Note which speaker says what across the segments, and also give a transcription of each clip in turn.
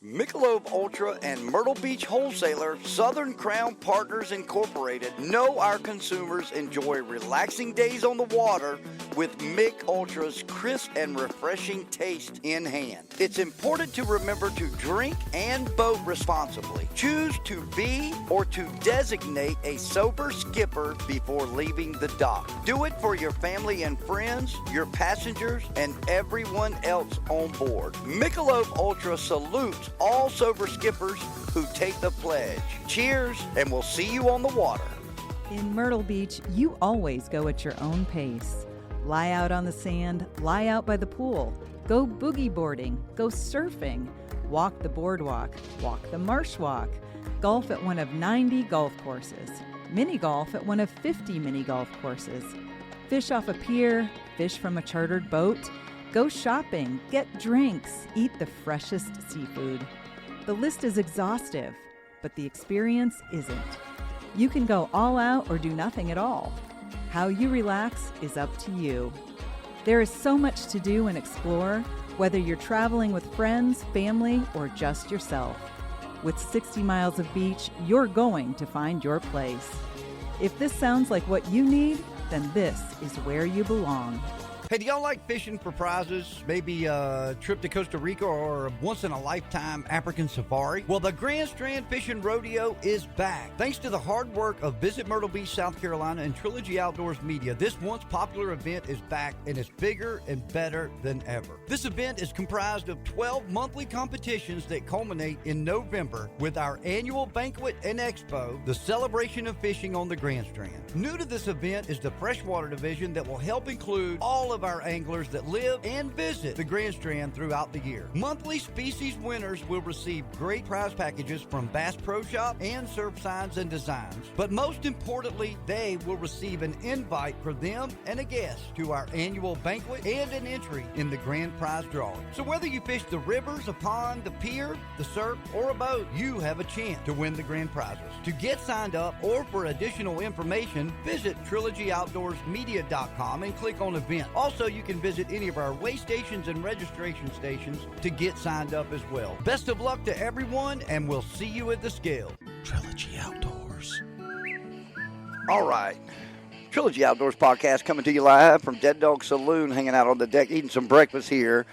Speaker 1: Michelob Ultra and Myrtle Beach wholesaler Southern Crown Partners Incorporated know our consumers enjoy relaxing days on the water with Mich Ultra's crisp and refreshing taste in hand. It's important to remember to drink and boat responsibly. Choose to be or to designate a sober skipper before leaving the dock. Do it for your family and friends, your passengers, and everyone else on board. Michelob Ultra salutes all sober skippers who take the pledge. Cheers, and we'll see you on the water.
Speaker 2: In Myrtle Beach, you always go at your own pace. Lie out on the sand, lie out by the pool, go boogie boarding, go surfing, walk the boardwalk, walk the marsh walk, golf at one of 90 golf courses, mini golf at one of 50 mini golf courses, fish off a pier, fish from a chartered boat, go shopping, get drinks, eat the freshest seafood. The list is exhaustive, but the experience isn't. You can go all out or do nothing at all. How you relax is up to you. There is so much to do and explore, whether you're traveling with friends, family, or just yourself. With 60 miles of beach, you're going to find your place. If this sounds like what you need, then this is where you belong.
Speaker 1: Hey, do y'all like fishing for prizes? Maybe a trip to Costa Rica or a once-in-a-lifetime African safari? Well, the Grand Strand Fishing Rodeo is back. Thanks to the hard work of Visit Myrtle Beach, South Carolina, and Trilogy Outdoors Media, this once popular event is back and is bigger and better than ever. This event is comprised of 12 monthly competitions that culminate in November with our annual banquet and expo, the celebration of fishing on the Grand Strand. New to this event is the freshwater division that will help include all of our anglers that live and visit the Grand Strand throughout the year. Monthly species winners will receive great prize packages from Bass Pro Shop and Surf Signs and Designs. But most importantly, they will receive an invite for them and a guest to our annual banquet and an entry in the grand prize drawing. So whether you fish the rivers, a pond, the pier, the surf, or a boat, you have a chance to win the grand prizes. To get signed up or for additional information, visit TrilogyOutdoorsMedia.com and click on event. Also, you can visit any of our weigh stations and registration stations to get signed up as well. Best of luck to everyone, and we'll see you at the scale.
Speaker 3: Trilogy Outdoors.
Speaker 1: All right. Trilogy Outdoors podcast coming to you live from Dead Dog Saloon, hanging out on the deck, eating some breakfast here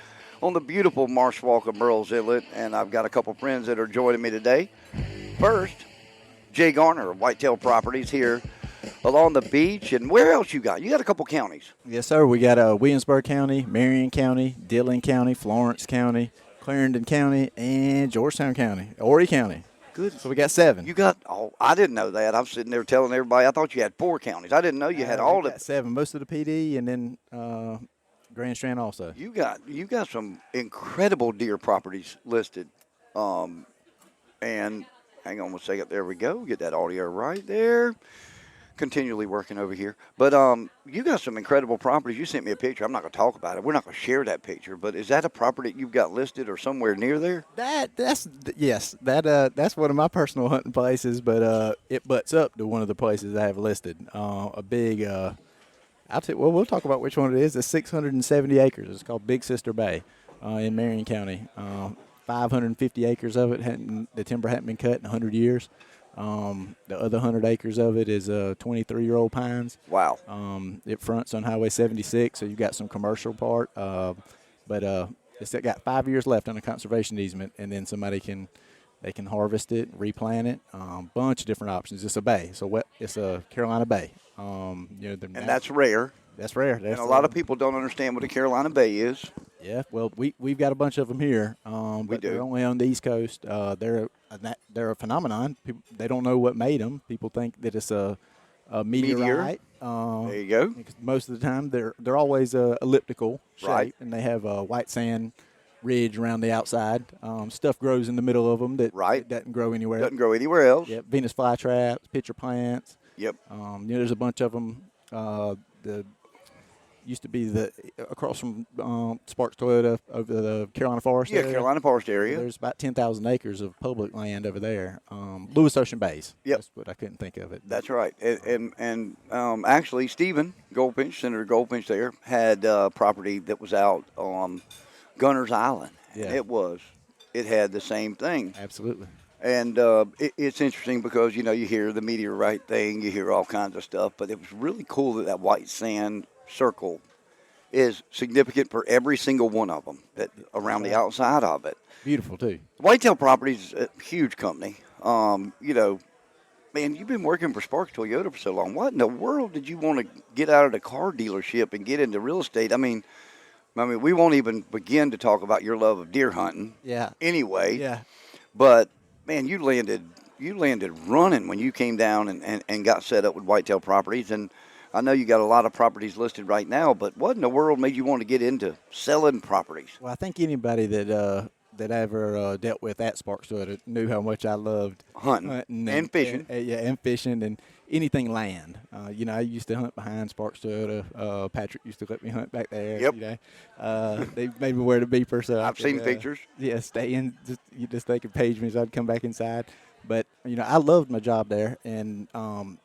Speaker 1: on the beautiful marsh walk of Murrells Inlet, and I've got a couple friends that are joining me today. First, Jay Garner of Whitetail Properties here along the beach. And where else you got? You got a couple counties.
Speaker 4: Yes, sir. We got Williamsburg County, Marion County, Dillon County, Florence County, Clarendon County, and Georgetown County, Horry County.
Speaker 1: Good.
Speaker 4: So we got 7.
Speaker 1: You got, I didn't know that. I'm sitting there telling everybody, I thought you had 4 counties. I didn't know you had all
Speaker 4: we got 7, most of the PD, and then Grand Strand also.
Speaker 1: You got some incredible deer properties listed. And hang on one second. There we go. Get that audio right there. Continually working over here. But you got some incredible properties. You sent me a picture. I'm not going to talk about it. We're not going to share that picture. But is that a property that you've got listed or somewhere near there?
Speaker 4: That's one of my personal hunting places, but it butts up to one of the places I have listed. A big, we'll talk about which one it is. It's 670 acres. It's called Big Sister Bay in Marion County. 550 acres of it, the timber hadn't been cut in 100 years. The other 100 acres of it is 23-year-old pines.
Speaker 1: Wow.
Speaker 4: It fronts on Highway 76, so you've got some commercial part. But it's got 5 years left on a conservation easement, and then somebody can harvest it, replant it. Bunch of different options. It's a bay, so it's a Carolina Bay. And
Speaker 1: that's rare.
Speaker 4: That's rare.
Speaker 1: And a lot of people don't understand what a Carolina Bay is.
Speaker 4: Yeah, well, we've got a bunch of them here. But they're only on the East Coast. They're a phenomenon. People, they don't know what made them. People think that it's a meteorite.
Speaker 1: There you go.
Speaker 4: Most of the time, they're always elliptical shape,
Speaker 1: right,
Speaker 4: and they have a white sand ridge around the outside. Stuff grows in the middle of them that doesn't grow anywhere.
Speaker 1: Doesn't grow anywhere else.
Speaker 4: Yep, Venus flytraps, pitcher plants.
Speaker 1: Yep.
Speaker 4: There's a bunch of them. Used to be across from Sparks Toyota over the Carolina Forest area.
Speaker 1: Yeah, Carolina Forest area.
Speaker 4: There's about 10,000 acres of public land over there. Lewis Ocean Bays.
Speaker 1: Yep.
Speaker 4: That's what I couldn't think of it.
Speaker 1: That's right. And actually, Stephen Goldfinch, Senator Goldfinch there, had property that was out on Gunner's Island.
Speaker 4: Yeah.
Speaker 1: It was it had the same thing.
Speaker 4: Absolutely.
Speaker 1: And it's interesting because, you hear the meteorite thing, you hear all kinds of stuff, but it was really cool that white sand circle is significant for every single one of them around the outside of it.
Speaker 4: Beautiful, too.
Speaker 1: Whitetail Properties is a huge company. Man, you've been working for Sparks Toyota for so long. What in the world did you want to get out of the car dealership and get into real estate? I mean, we won't even begin to talk about your love of deer hunting.
Speaker 4: Yeah.
Speaker 1: Anyway.
Speaker 4: Yeah.
Speaker 1: But man, you landed running when you came down and got set up with Whitetail Properties. And I know you got a lot of properties listed right now, but what in the world made you want to get into selling properties?
Speaker 4: Well, I think anybody that ever dealt with at Sparks Toyota knew how much I loved
Speaker 1: hunting and fishing.
Speaker 4: And fishing and anything land. I used to hunt behind Sparks Toyota. Patrick used to let me hunt back there.
Speaker 1: Yep.
Speaker 4: They made me wear the beeper, so
Speaker 1: I've seen pictures.
Speaker 4: Yeah, stay in. They could page me, so I'd come back inside. But I loved my job there, and I'm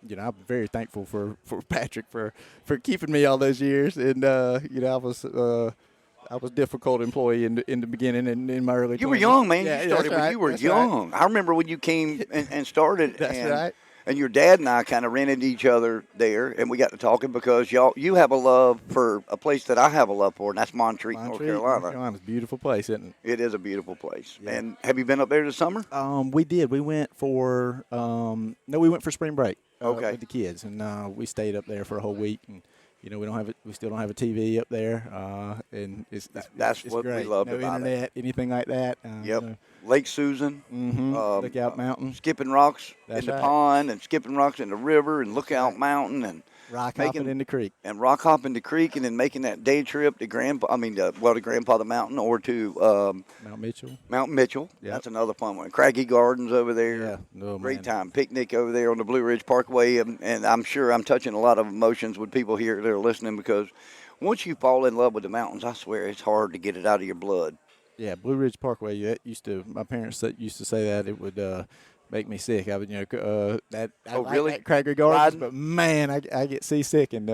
Speaker 4: very thankful for Patrick for keeping me all those years. And I was a difficult employee in the beginning and in my early 20s.
Speaker 1: You were young, man.
Speaker 4: Yeah,
Speaker 1: you started when you were young.
Speaker 4: Right.
Speaker 1: I remember when you came and started.
Speaker 4: That's right.
Speaker 1: And your dad and I kind of ran into each other there, and we got to talking because you have a love for a place that I have a love for, and that's Montreat, North Carolina.
Speaker 4: North Carolina's a beautiful place, isn't it?
Speaker 1: It is a beautiful place.
Speaker 4: Yeah.
Speaker 1: And have you been up there this summer?
Speaker 4: We did. We went for we went for spring break.
Speaker 1: Okay.
Speaker 4: With the kids, and we stayed up there for a whole week. And we still don't have a TV up there, and
Speaker 1: that's
Speaker 4: it's
Speaker 1: what
Speaker 4: great.
Speaker 1: we love
Speaker 4: no
Speaker 1: about
Speaker 4: internet, anything like that.
Speaker 1: Yep. Lake Susan,
Speaker 4: Lookout Mountain,
Speaker 1: skipping rocks
Speaker 4: That's
Speaker 1: in the
Speaker 4: right.
Speaker 1: pond, and skipping rocks in the river, and Lookout Mountain, and
Speaker 4: rock hopping in the creek,
Speaker 1: and rock hopping the creek, and then making that day trip to Grandpa the Mountain or to
Speaker 4: Mount Mitchell.
Speaker 1: Mount Mitchell.
Speaker 4: Yep.
Speaker 1: That's another fun one. Craggy Gardens over there.
Speaker 4: Yeah, oh,
Speaker 1: Great
Speaker 4: man.
Speaker 1: time. Picnic over there on the Blue Ridge Parkway. And I'm sure I'm touching a lot of emotions with people here that are listening because once you fall in love with the mountains, I swear it's hard to get it out of your blood.
Speaker 4: Yeah, Blue Ridge Parkway. My parents used to say that it would make me sick. I would,
Speaker 1: Really?
Speaker 4: Like Craggy Gardens,
Speaker 1: Riding?
Speaker 4: but man, I get seasick, and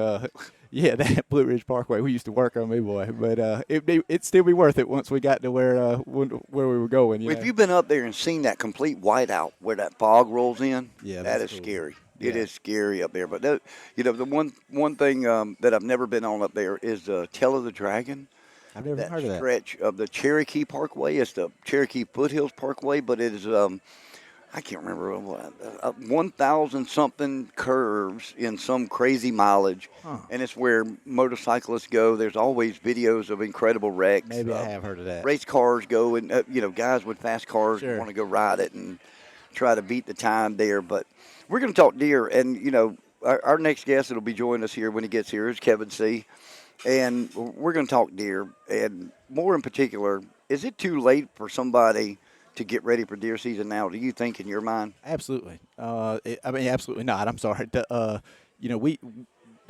Speaker 4: yeah, that Blue Ridge Parkway. We used to work on me, boy, but it'd still be worth it once we got to where we were going.
Speaker 1: If you've been up there and seen that complete whiteout where that fog rolls in,
Speaker 4: Yeah,
Speaker 1: that
Speaker 4: that's
Speaker 1: is
Speaker 4: cool.
Speaker 1: scary.
Speaker 4: Yeah.
Speaker 1: It is scary up there. But the one thing that I've never been on up there is the Tail of the Dragon.
Speaker 4: I've never heard of that.
Speaker 1: Stretch of the Cherokee Parkway. It's the Cherokee Foothills Parkway, but it is I can't remember 1,000 something curves in some crazy mileage, and it's where motorcyclists go. There's always videos of incredible wrecks.
Speaker 4: Maybe I have heard of that.
Speaker 1: Race cars go, and guys with fast cars
Speaker 4: Sure.
Speaker 1: want to go ride it and try to beat the time there. But we're going to talk deer, and our next guest that'll be joining us here when he gets here is Kevin Seay. And we're going to talk deer, and more in particular, is it too late for somebody to get ready for deer season now? Do you think, in your mind?
Speaker 4: Absolutely. Absolutely not. I'm sorry.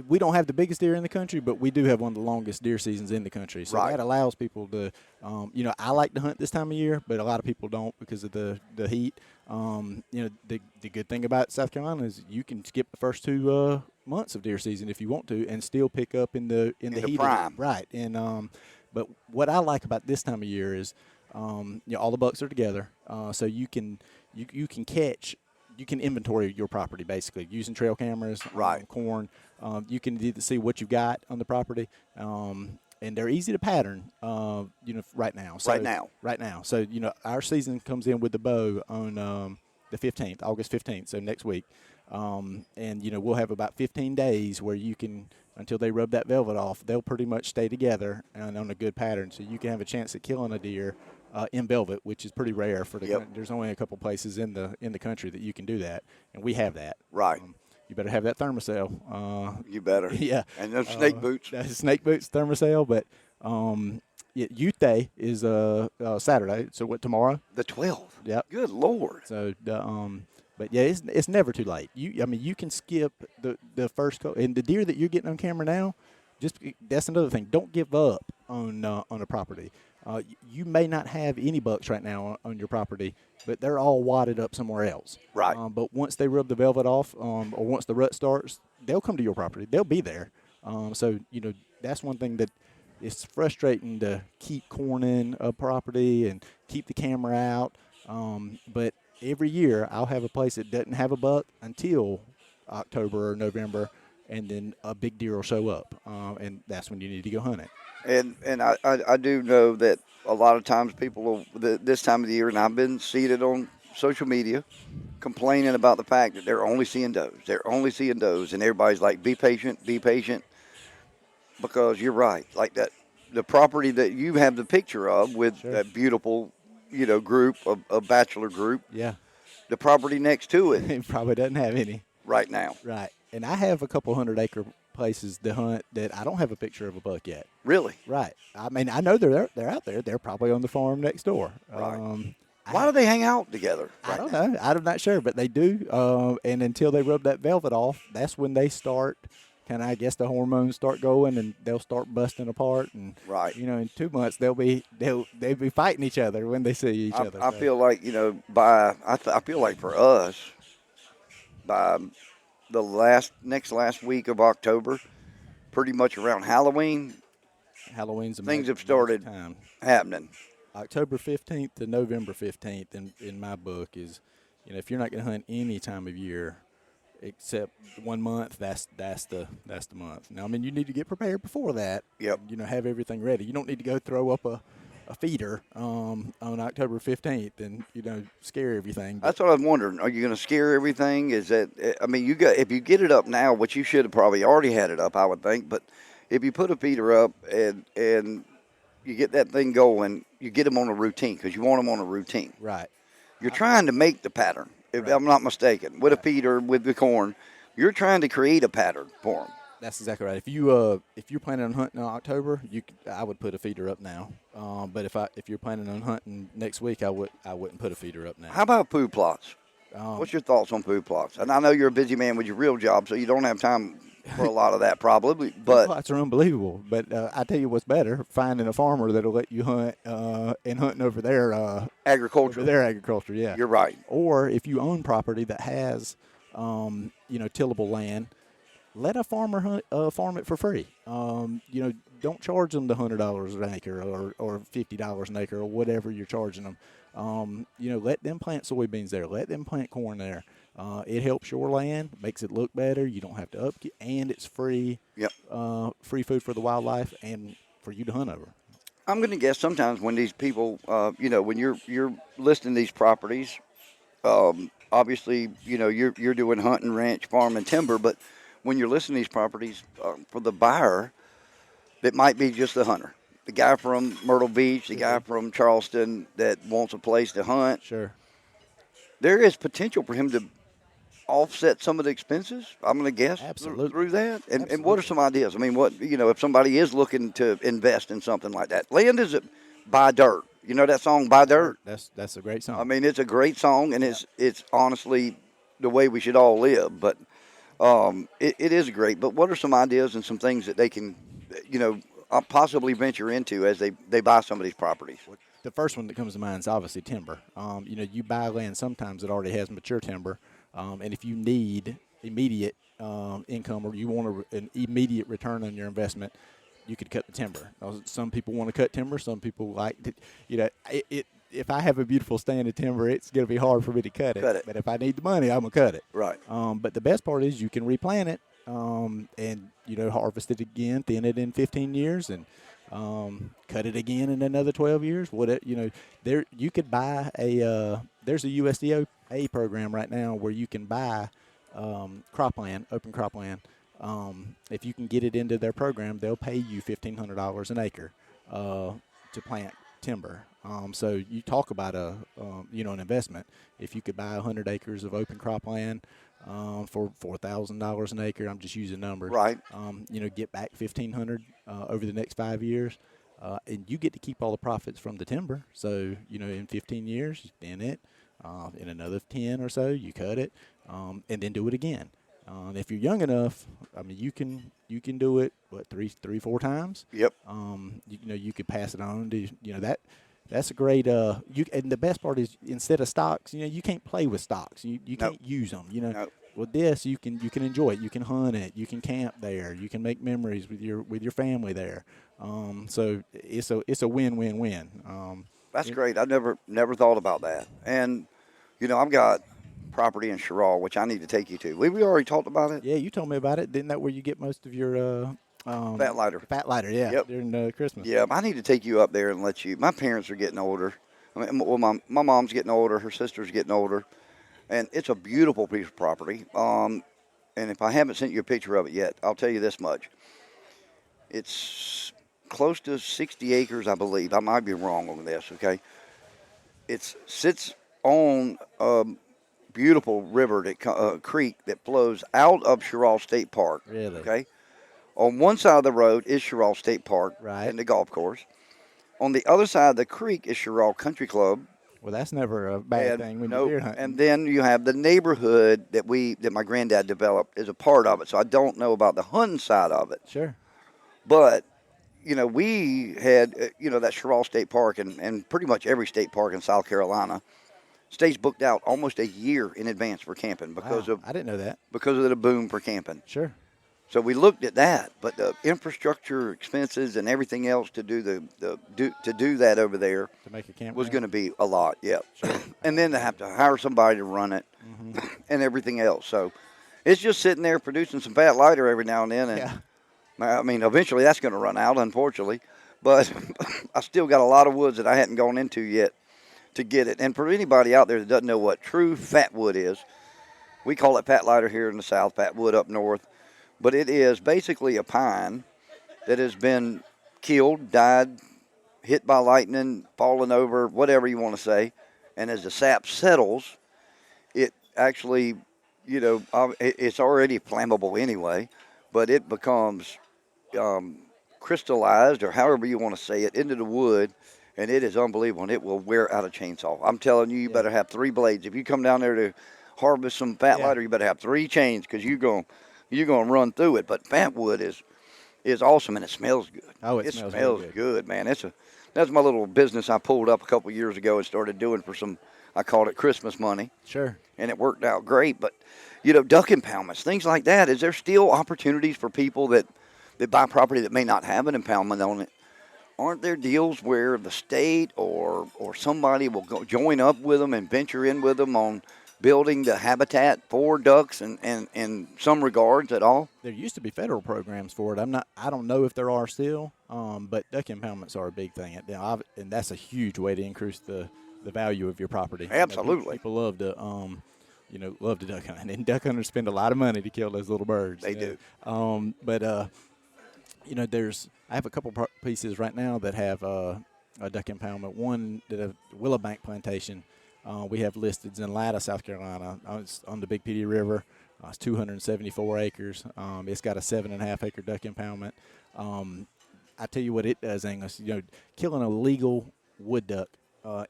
Speaker 4: We don't have the biggest deer in the country, but we do have one of the longest deer seasons in the country. So
Speaker 1: Right.
Speaker 4: that allows people to, I like to hunt this time of year, but a lot of people don't because of the heat. The good thing about South Carolina is you can skip the first 2 months of deer season if you want to, and still pick up in the heat
Speaker 1: prime.
Speaker 4: of it. Right. And but what I like about this time of year is, all the bucks are together, so you can catch. You can inventory your property basically using trail cameras,
Speaker 1: Right.
Speaker 4: corn. You can either see what you've got on the property, and they're easy to pattern. Right now. So, Right now. So our season comes in with the bow on the 15th, August 15th. So next week, and we'll have about 15 days where you can, until they rub that velvet off, they'll pretty much stay together and on a good pattern. So you can have a chance at killing a deer in velvet, which is pretty rare for the.
Speaker 1: Yep.
Speaker 4: There's only a couple places in the country that you can do that, and we have that.
Speaker 1: Right.
Speaker 4: You better have that thermocell.
Speaker 1: You better.
Speaker 4: Yeah.
Speaker 1: And those snake boots.
Speaker 4: Snake boots, thermocell, but Youth Day is Saturday. So what, tomorrow?
Speaker 1: The 12th.
Speaker 4: Yep.
Speaker 1: Good Lord.
Speaker 4: So but yeah, it's never too late. You can skip the first and the deer that you're getting on camera now. That's another thing. Don't give up on a property. You may not have any bucks right now on your property, but they're all wadded up somewhere else.
Speaker 1: Right.
Speaker 4: But once they rub the velvet off, or once the rut starts, they'll come to your property. They'll be there. So that's one thing that it's frustrating to keep cornering a property and keep the camera out. But every year I'll have a place that doesn't have a buck until October or November, and then a big deer will show up, and that's when you need to go hunt it.
Speaker 5: And I do know that a lot of times people will, this time of the year, and I've been seeing it on social media, complaining about the fact that they're only seeing does. They're only seeing does, and everybody's like, be patient, because you're right. Like that, the property that you have the picture of with
Speaker 4: Sure.
Speaker 5: that beautiful, group, a bachelor group,
Speaker 4: Yeah,
Speaker 5: the property next to it
Speaker 4: it probably doesn't have any.
Speaker 5: right now.
Speaker 4: Right, and I have a couple 100-acre places to hunt that I don't have a picture of a buck yet.
Speaker 5: Really?
Speaker 4: Right. I mean, I know they're out there. They're probably on the farm next door.
Speaker 5: Right. Why do they hang out together?
Speaker 4: I don't know. I'm not sure, but they do. And until they rub that velvet off, that's when they start. I guess the hormones start going, and they'll start busting apart. And
Speaker 5: Right.
Speaker 4: in 2 months they'll be fighting each other when they see each other.
Speaker 5: I
Speaker 4: So,
Speaker 5: feel like I feel like for us, by the last week of October, pretty much around Halloween,
Speaker 4: Halloween's a
Speaker 5: things
Speaker 4: magic
Speaker 5: have started
Speaker 4: time.
Speaker 5: happening.
Speaker 4: October 15th to November 15th in my book is, if you're not going to hunt any time of year except 1 month, that's the month. Now, I mean, you need to get prepared before that.
Speaker 5: Yep.
Speaker 4: Have everything ready. You don't need to go throw up a feeder on October 15th and scare everything. But
Speaker 5: That's what I'm wondering. Are you going to scare everything? Is that if you get it up now, which you should have probably already had it up, I would think. But if you put a feeder up and you get that thing going, you get them on a routine because you want them on a routine.
Speaker 4: right.
Speaker 5: You're trying to make the pattern, if
Speaker 4: Right.
Speaker 5: I'm not mistaken. With a feeder, with the corn, you're trying to create a pattern for them.
Speaker 4: That's exactly right. If you're planning on hunting in October, I would put a feeder up now. But if you're planning on hunting next week, I wouldn't put a feeder up now.
Speaker 5: How about poo plots? What's your thoughts on poo plots? And I know you're a busy man with your real job, so you don't have time for a lot of that probably. But
Speaker 4: Plots are unbelievable. But I tell you what's better: finding a farmer that'll let you hunt and hunting over their
Speaker 5: agriculture,
Speaker 4: agriculture. Yeah,
Speaker 5: you're right.
Speaker 4: Or if you own property that has tillable land, let a farmer farm it for free. Don't charge them the $100 an acre or $50 an acre or whatever you're charging them. Let them plant soybeans there. Let them plant corn there. It helps your land, makes it look better. You don't have to upkeep, and it's free.
Speaker 5: Yep.
Speaker 4: Free food for the wildlife and for you to hunt over.
Speaker 5: I'm going to guess sometimes when these people, when you're listing these properties, obviously, you're doing hunting, ranch, farm, and timber, but when you're listing these properties for the buyer, that might be just the hunter. The guy from Myrtle Beach, the guy from Charleston that wants a place to hunt.
Speaker 4: Sure.
Speaker 5: There is potential for him to offset some of the expenses, I'm going to guess,
Speaker 4: Absolutely.
Speaker 5: through that. And
Speaker 4: Absolutely.
Speaker 5: what are some ideas? I mean, if somebody is looking to invest in something like that? Land is buy dirt. You know that song, Buy Dirt?
Speaker 4: That's a great song.
Speaker 5: I mean, it's a great song, and it's honestly the way we should all live. But it is great. But what are some ideas and some things that they can, possibly venture into as they buy some of these properties?
Speaker 4: The first one that comes to mind is obviously timber. You buy land sometimes that already has mature timber, and if you need immediate income or you want an immediate return on your investment, you could cut the timber. Some people want to cut timber. Some people like to, if I have a beautiful stand of timber, it's going to be hard for me to cut it. But if I need the money, I'm going to cut it.
Speaker 5: Right.
Speaker 4: But the best part is you can replant it and, harvest it again, thin it in 15 years, and cut it again in another 12 years. There you could buy there's a USDA program right now where you can buy cropland, open cropland. If you can get it into their program, they'll pay you $1,500 an acre to plant timber. So you talk about an investment. If you could buy 100 acres of open cropland for $4,000 an acre, I'm just using numbers.
Speaker 5: Right.
Speaker 4: Get back $1,500 over the next 5 years, and you get to keep all the profits from the timber. So in 15 years, you thin it. In another 10 or so, you cut it, and then do it again. If you're young enough, I mean, you can do it three, 4 times.
Speaker 5: Yep.
Speaker 4: You could pass it on to that's a great. And the best part is instead of stocks, you can't play with stocks. You can't use them.
Speaker 5: Nope.
Speaker 4: With this, you can enjoy it. You can hunt it. You can camp there. You can make memories with your family there. So it's a win-win-win.
Speaker 5: That's great. I never thought about that. And I've got property in Sherrall, which I need to take you to. We already talked about it.
Speaker 4: Yeah, you told me about it. Didn't that where you get most of your
Speaker 5: Fat lighter.
Speaker 4: Fat lighter, yeah.
Speaker 5: Yep.
Speaker 4: During Christmas.
Speaker 5: Yeah, I need to take you up there and let you. My parents are getting older. I mean, well, my mom's getting older. Her sister's getting older, and it's a beautiful piece of property. And if I haven't sent you a picture of it yet, I'll tell you this much: it's close to 60 acres, I believe. I might be wrong on this. Okay, it sits on a beautiful river, creek that flows out of Sherrall State Park.
Speaker 4: Really?
Speaker 5: Okay. On one side of the road is Sherrall State Park
Speaker 4: Right.
Speaker 5: and the golf course. On the other side of the creek is Sherrall Country Club.
Speaker 4: Well, that's never a bad thing when you're deer hunting.
Speaker 5: And then you have the neighborhood that my granddad developed is a part of it. So I don't know about the hunting side of it.
Speaker 4: Sure.
Speaker 5: But, we had, that Sherrall State Park and pretty much every state park in South Carolina stays booked out almost a year in advance for camping because
Speaker 4: Wow, I didn't know that.
Speaker 5: because of the boom for camping.
Speaker 4: Sure.
Speaker 5: So we looked at that, but the infrastructure expenses and everything else to do to do that over there
Speaker 4: To make a camp
Speaker 5: was going to be a lot. Yeah, and then to have to hire somebody to run it and everything else. So it's just sitting there producing some fat lighter every now and then. And
Speaker 4: Yeah.
Speaker 5: I mean, eventually that's going to run out, unfortunately. But I still got a lot of woods that I hadn't gone into yet to get it. And for anybody out there that doesn't know what true fat wood is, we call it fat lighter here in the South, fat wood up north. But it is basically a pine that has been killed, died, hit by lightning, fallen over, whatever you want to say. And as the sap settles, it actually, it's already flammable anyway, but it becomes crystallized, or however you want to say it, into the wood. And it is unbelievable, and it will wear out a chainsaw. I'm telling you, you better have 3 blades. If you come down there to harvest some fat lighter, you better have 3 chains because you're going to run through it. But fat wood is awesome, and it smells good.
Speaker 4: Oh, it smells really
Speaker 5: good, man. That's my little business I pulled up a couple years ago and started doing for some, I called it Christmas money.
Speaker 4: Sure.
Speaker 5: And it worked out great. But, duck impoundments, things like that, is there still opportunities for people that buy property that may not have an impoundment on it? Aren't there deals where the state or somebody will join up with them and venture in with them on building the habitat for ducks and in some regards at all?
Speaker 4: There used to be federal programs for it. I don't know if there are still, but duck impoundments are a big thing. And that's a huge way to increase the value of your property.
Speaker 5: Absolutely.
Speaker 4: People love to love to duck hunt, and duck hunters spend a lot of money to kill those little birds.
Speaker 5: They do.
Speaker 4: I have a couple pieces right now that have a duck impoundment. One that a Willowbank plantation. We have listed in Latta, South Carolina. It's on the Big Petey River. It's 274 acres. It's got a 7.5 acre duck impoundment. I tell you what it does, Angus. Killing a legal wood duck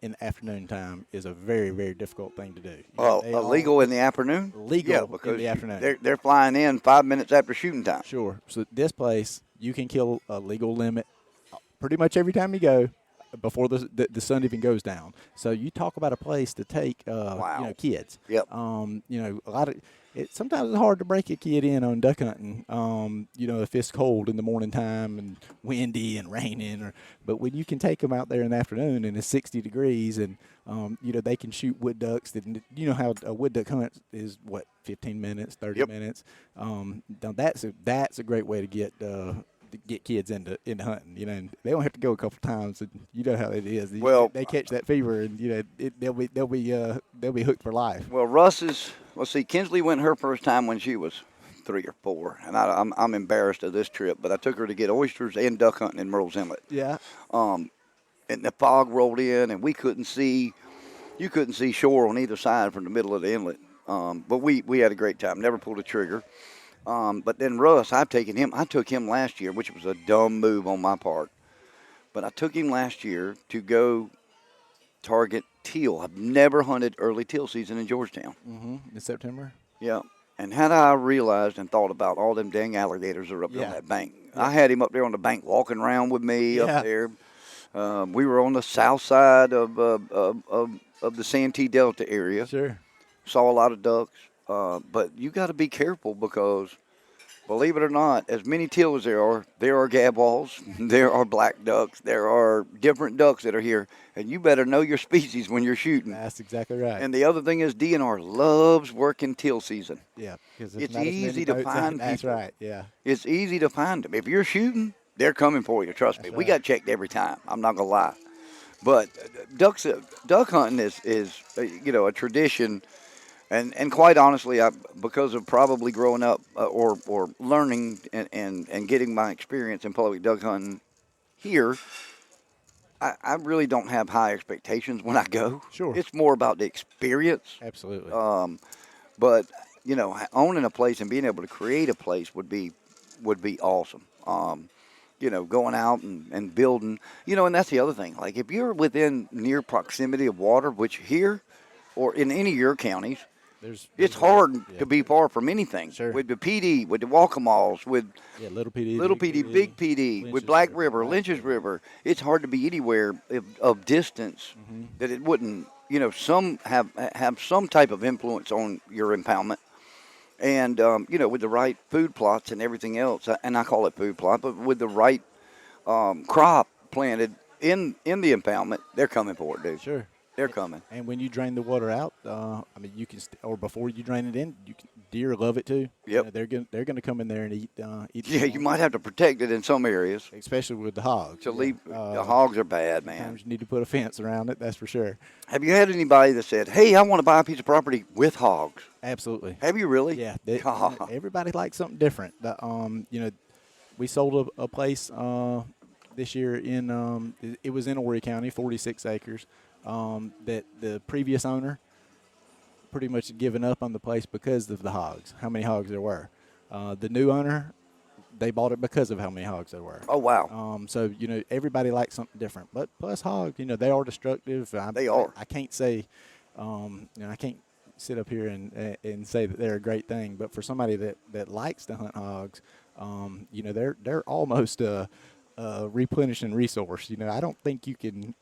Speaker 4: in the afternoon time is a very, very difficult thing to do.
Speaker 5: Illegal in the afternoon?
Speaker 4: Legal
Speaker 5: because
Speaker 4: in the afternoon.
Speaker 5: They're flying in 5 minutes after shooting time.
Speaker 4: Sure. So this place, you can kill a legal limit pretty much every time you go before the sun even goes down. So you talk about a place to take kids.
Speaker 5: Yep.
Speaker 4: Sometimes it's hard to break a kid in on duck hunting. If it's cold in the morning time and windy and raining, but when you can take them out there in the afternoon and it's 60 degrees and they can shoot wood ducks. You know how a wood duck hunt is 15 minutes, 30 minutes. Now that's a great way to get kids into hunting, and they don't have to go a couple times. And you know how it is. They catch that fever, and they'll be hooked for life.
Speaker 5: Well, Russ's. Let's see. Kinsley went her first time when she was 3 or 4, and I'm embarrassed of this trip, but I took her to get oysters and duck hunting in Myrtle's Inlet.
Speaker 4: Yeah.
Speaker 5: And the fog rolled in, and we couldn't see. You couldn't see shore on either side from the middle of the inlet. But we had a great time. Never pulled a trigger. But then Russ, I took him last year, which was a dumb move on my part. But I took him last year to go target teal. I've never hunted early teal season in Georgetown.
Speaker 4: Mm-hmm. In September?
Speaker 5: Yeah. And had I realized and thought about all them dang alligators are up on that bank. Yeah. I had him up there on the bank walking around with me up there. We were on the south side of the Santee Delta area.
Speaker 4: Sure.
Speaker 5: Saw a lot of ducks. But you got to be careful because, believe it or not, as many teal as there are gadwalls, there are black ducks, there are different ducks that are here, and you better know your species when you're shooting.
Speaker 4: That's exactly right.
Speaker 5: And the other thing is DNR loves working teal season.
Speaker 4: Yeah, because
Speaker 5: It's easy to find
Speaker 4: That's
Speaker 5: people.
Speaker 4: right. Yeah.
Speaker 5: It's easy to find them. If you're shooting, they're coming for you. Trust me.
Speaker 4: That's
Speaker 5: We
Speaker 4: right.
Speaker 5: got checked every time. I'm not gonna lie. But duck hunting is a tradition, and quite honestly, because of probably growing up or learning and getting my experience in public duck hunting here, I really don't have high expectations when I go.
Speaker 4: Sure.
Speaker 5: It's more about the experience.
Speaker 4: Absolutely.
Speaker 5: But owning a place and being able to create a place would be awesome. Going out and building, and that's the other thing. Like if you're within near proximity of water, which here or in any of your counties, it's hard to be far from anything.
Speaker 4: Sure.
Speaker 5: With the PD, with the Walkamalls, with
Speaker 4: Little PD,
Speaker 5: Big PD, with
Speaker 4: Lynch's
Speaker 5: Black
Speaker 4: River,
Speaker 5: River,
Speaker 4: Black
Speaker 5: Lynch's River. It's hard to be anywhere of distance that it wouldn't. Some have some type of influence on your impoundment. And, with the right food plots and everything else, and I call it food plot, but with the right crop planted in the impoundment, they're coming for it, dude.
Speaker 4: Sure.
Speaker 5: They're coming.
Speaker 4: And when you drain the water out, you can, or before you drain it in, deer love it too.
Speaker 5: Yep.
Speaker 4: They're gonna come in there and eat.
Speaker 5: Yeah, you might have to protect it in some areas.
Speaker 4: especially with the hogs.
Speaker 5: To leave, the hogs are bad, man.
Speaker 4: Sometimes you need to put a fence around it. That's for sure.
Speaker 5: Have you had anybody that said, "Hey, I want to buy a piece of property with hogs"?
Speaker 4: Absolutely.
Speaker 5: Have you really?
Speaker 4: Yeah. Everybody likes something different. We sold a place this year in it was in Horry County, 46 acres. That the previous owner pretty much had given up on the place because of the hogs, how many hogs there were. The new owner, they bought it because of how many hogs there were.
Speaker 5: Oh wow.
Speaker 4: So everybody likes something different, but plus hogs, they are destructive.
Speaker 5: They are.
Speaker 4: I can't say, I can't sit up here and say that they're a great thing, but for somebody that likes to hunt hogs, they're almost a replenishing resource. I don't think you can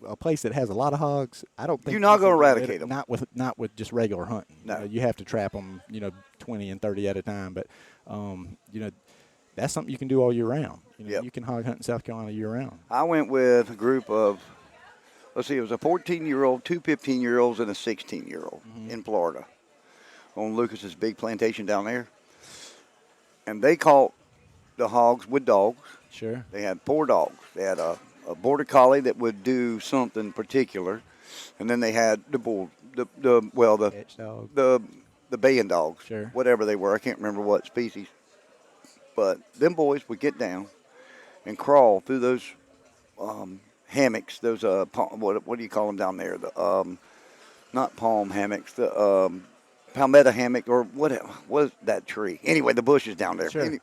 Speaker 4: a place that has a lot of hogs. I don't think
Speaker 5: You're not
Speaker 4: you
Speaker 5: gonna
Speaker 4: can
Speaker 5: eradicate them.
Speaker 4: Not with just regular hunting.
Speaker 5: No.
Speaker 4: You have to trap them. 20 and 30 at a time. But that's something you can do all year round.
Speaker 5: Yep.
Speaker 4: You can hog hunt in South Carolina year round.
Speaker 5: I went with a group of, it was a 14-year-old, two 15-year-olds, and a 16-year-old in Florida on Lucas's big plantation down there. And they caught the hogs with dogs.
Speaker 4: Sure.
Speaker 5: They had 4 dogs. They had a border collie that would do something particular, and then they had the
Speaker 4: Catch dog.
Speaker 5: the baying dogs,
Speaker 4: Sure.
Speaker 5: whatever they were. I can't remember what species. But them boys would get down and crawl through those hammocks. Those what do you call them down there? The not palm hammocks. The palmetto hammock, or what was that tree? Anyway, the bushes down there.
Speaker 4: Sure.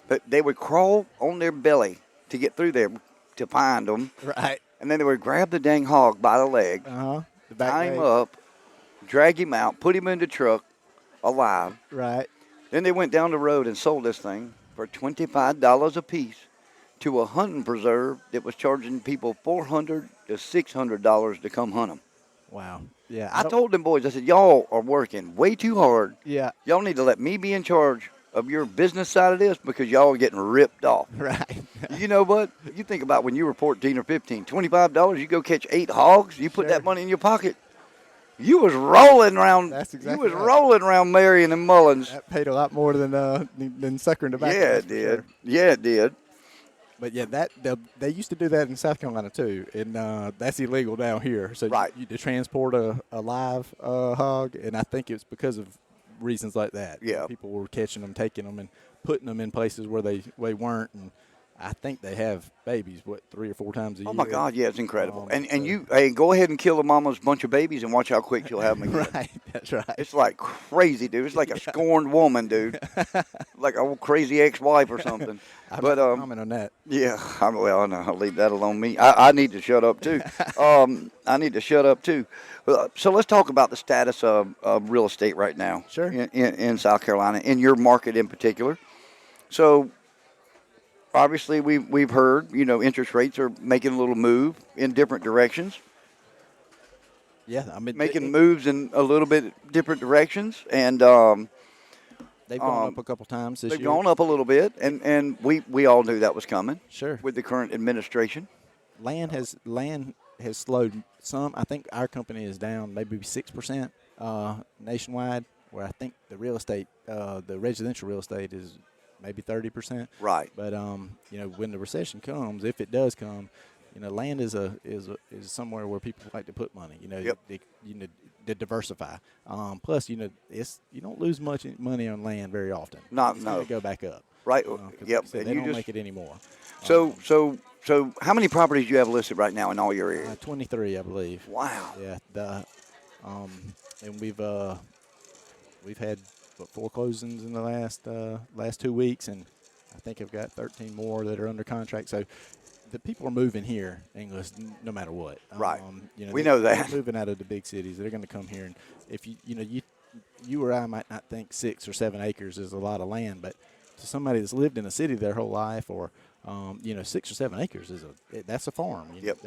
Speaker 5: But they would crawl on their belly to get through there to find them.
Speaker 4: Right.
Speaker 5: And then they would grab the dang hog by the leg,
Speaker 4: The back
Speaker 5: tie him
Speaker 4: leg.
Speaker 5: up, drag him out, put him in the truck alive.
Speaker 4: Right.
Speaker 5: Then they went down the road and sold this thing for $25 a piece to a hunting preserve that was charging people $400 to $600 to come hunt them.
Speaker 4: Wow. Yeah.
Speaker 5: I told them boys, I said, y'all are working way too hard.
Speaker 4: Yeah.
Speaker 5: Y'all need to let me be in charge of your business side of this because y'all are getting ripped off.
Speaker 4: Right.
Speaker 5: You know what? You think about when you were 14 or 15, $25, you go catch 8 hogs, you put
Speaker 4: Sure.
Speaker 5: that money in your pocket. You was rolling around.
Speaker 4: That's exactly
Speaker 5: You was
Speaker 4: right.
Speaker 5: rolling around Marion and Mullins.
Speaker 4: That paid a lot more than suckering tobacco.
Speaker 5: Yeah,
Speaker 4: that's
Speaker 5: it
Speaker 4: for
Speaker 5: did.
Speaker 4: sure.
Speaker 5: Yeah, it did.
Speaker 4: But yeah, they used to do that in South Carolina too, and that's illegal down here. So
Speaker 5: Right.
Speaker 4: you to transport a live hog, and I think it's because of reasons like that.
Speaker 5: Yeah.
Speaker 4: People were catching them, taking them, and putting them in places where they weren't, and I think they have babies 3 or 4 times a year.
Speaker 5: Oh my God, yeah, it's incredible. And
Speaker 4: so-
Speaker 5: you, hey, go ahead and kill a mama's bunch of babies and watch how quick she'll have them again.
Speaker 4: Right, that's right.
Speaker 5: It's like crazy, dude. It's like a scorned woman, dude. Like an old crazy ex-wife or something.
Speaker 4: I'm
Speaker 5: But
Speaker 4: not comment on that.
Speaker 5: yeah, well, no, I'll leave that alone. I need to shut up too. I need to shut up too. So let's talk about the status of real estate right now.
Speaker 4: Sure.
Speaker 5: In South Carolina, in your market in particular. So obviously we've heard, interest rates are making a little move in different directions.
Speaker 4: Yeah, I mean,
Speaker 5: making moves in a little bit different directions, and
Speaker 4: they've gone up a couple times this
Speaker 5: they've
Speaker 4: year.
Speaker 5: gone up a little bit, and we all knew that was coming.
Speaker 4: Sure.
Speaker 5: With the current administration.
Speaker 4: Land has slowed some. I think our company is down maybe 6% nationwide, where I think the real estate, the residential real estate is maybe 30%.
Speaker 5: Right.
Speaker 4: But when the recession comes, if it does come, land is somewhere where people like to put money.
Speaker 5: Yep.
Speaker 4: To diversify. Plus, you don't lose much money on land very often.
Speaker 5: No.
Speaker 4: Gonna go back up.
Speaker 5: Right.
Speaker 4: 'Cause
Speaker 5: Yep.
Speaker 4: like I said,
Speaker 5: And
Speaker 4: they
Speaker 5: you
Speaker 4: don't
Speaker 5: just-
Speaker 4: make it anymore.
Speaker 5: So how many properties do you have listed right now in all your areas?
Speaker 4: 23, I believe.
Speaker 5: Wow.
Speaker 4: Yeah. And we've had 4 closings in the last 2 weeks, and I think I've got 13 more that are under contract. So the people are moving here, English, no matter what.
Speaker 5: Right. We
Speaker 4: they're
Speaker 5: know that.
Speaker 4: moving out of the big cities. They're going to come here, and if you or I might not think 6 or 7 acres is a lot of land, but to somebody that's lived in a city their whole life, or 6 or 7 acres that's a farm.
Speaker 5: Yep.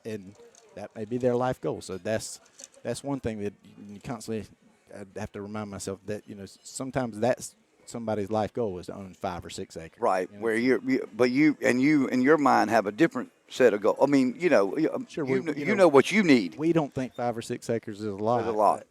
Speaker 4: And that may be their life goal. So that's one thing that you constantly I have to remind myself that sometimes that's somebody's life goal is to own 5 or 6 acres.
Speaker 5: Right. Where you in your mind have a different set of goals. I mean,
Speaker 4: Sure,
Speaker 5: you know what you need.
Speaker 4: We don't think 5 or 6 acres is a lot.
Speaker 5: Is a lot.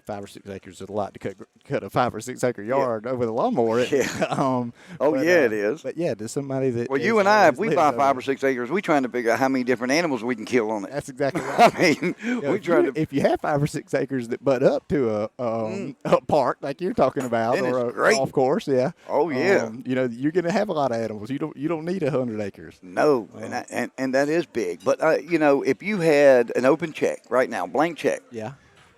Speaker 4: 5 or 6 acres is a lot to cut a 5 or 6 acre yard with a lawnmower.
Speaker 5: Yeah.
Speaker 4: But,
Speaker 5: it is.
Speaker 4: But yeah, to somebody that.
Speaker 5: Well, you and I, if we buy 5 or 6 acres, we trying to figure out how many different animals we can kill on it.
Speaker 4: That's exactly right.
Speaker 5: I mean, we try to.
Speaker 4: If you have 5 or 6 acres that butt up to a park like you're talking about,
Speaker 5: Then
Speaker 4: or
Speaker 5: it's
Speaker 4: a
Speaker 5: great.
Speaker 4: golf course, yeah.
Speaker 5: Oh yeah.
Speaker 4: You're going to have a lot of animals. You don't need 100 acres.
Speaker 5: No, and that is big. But if you had an open check right now, blank check,
Speaker 4: Yeah.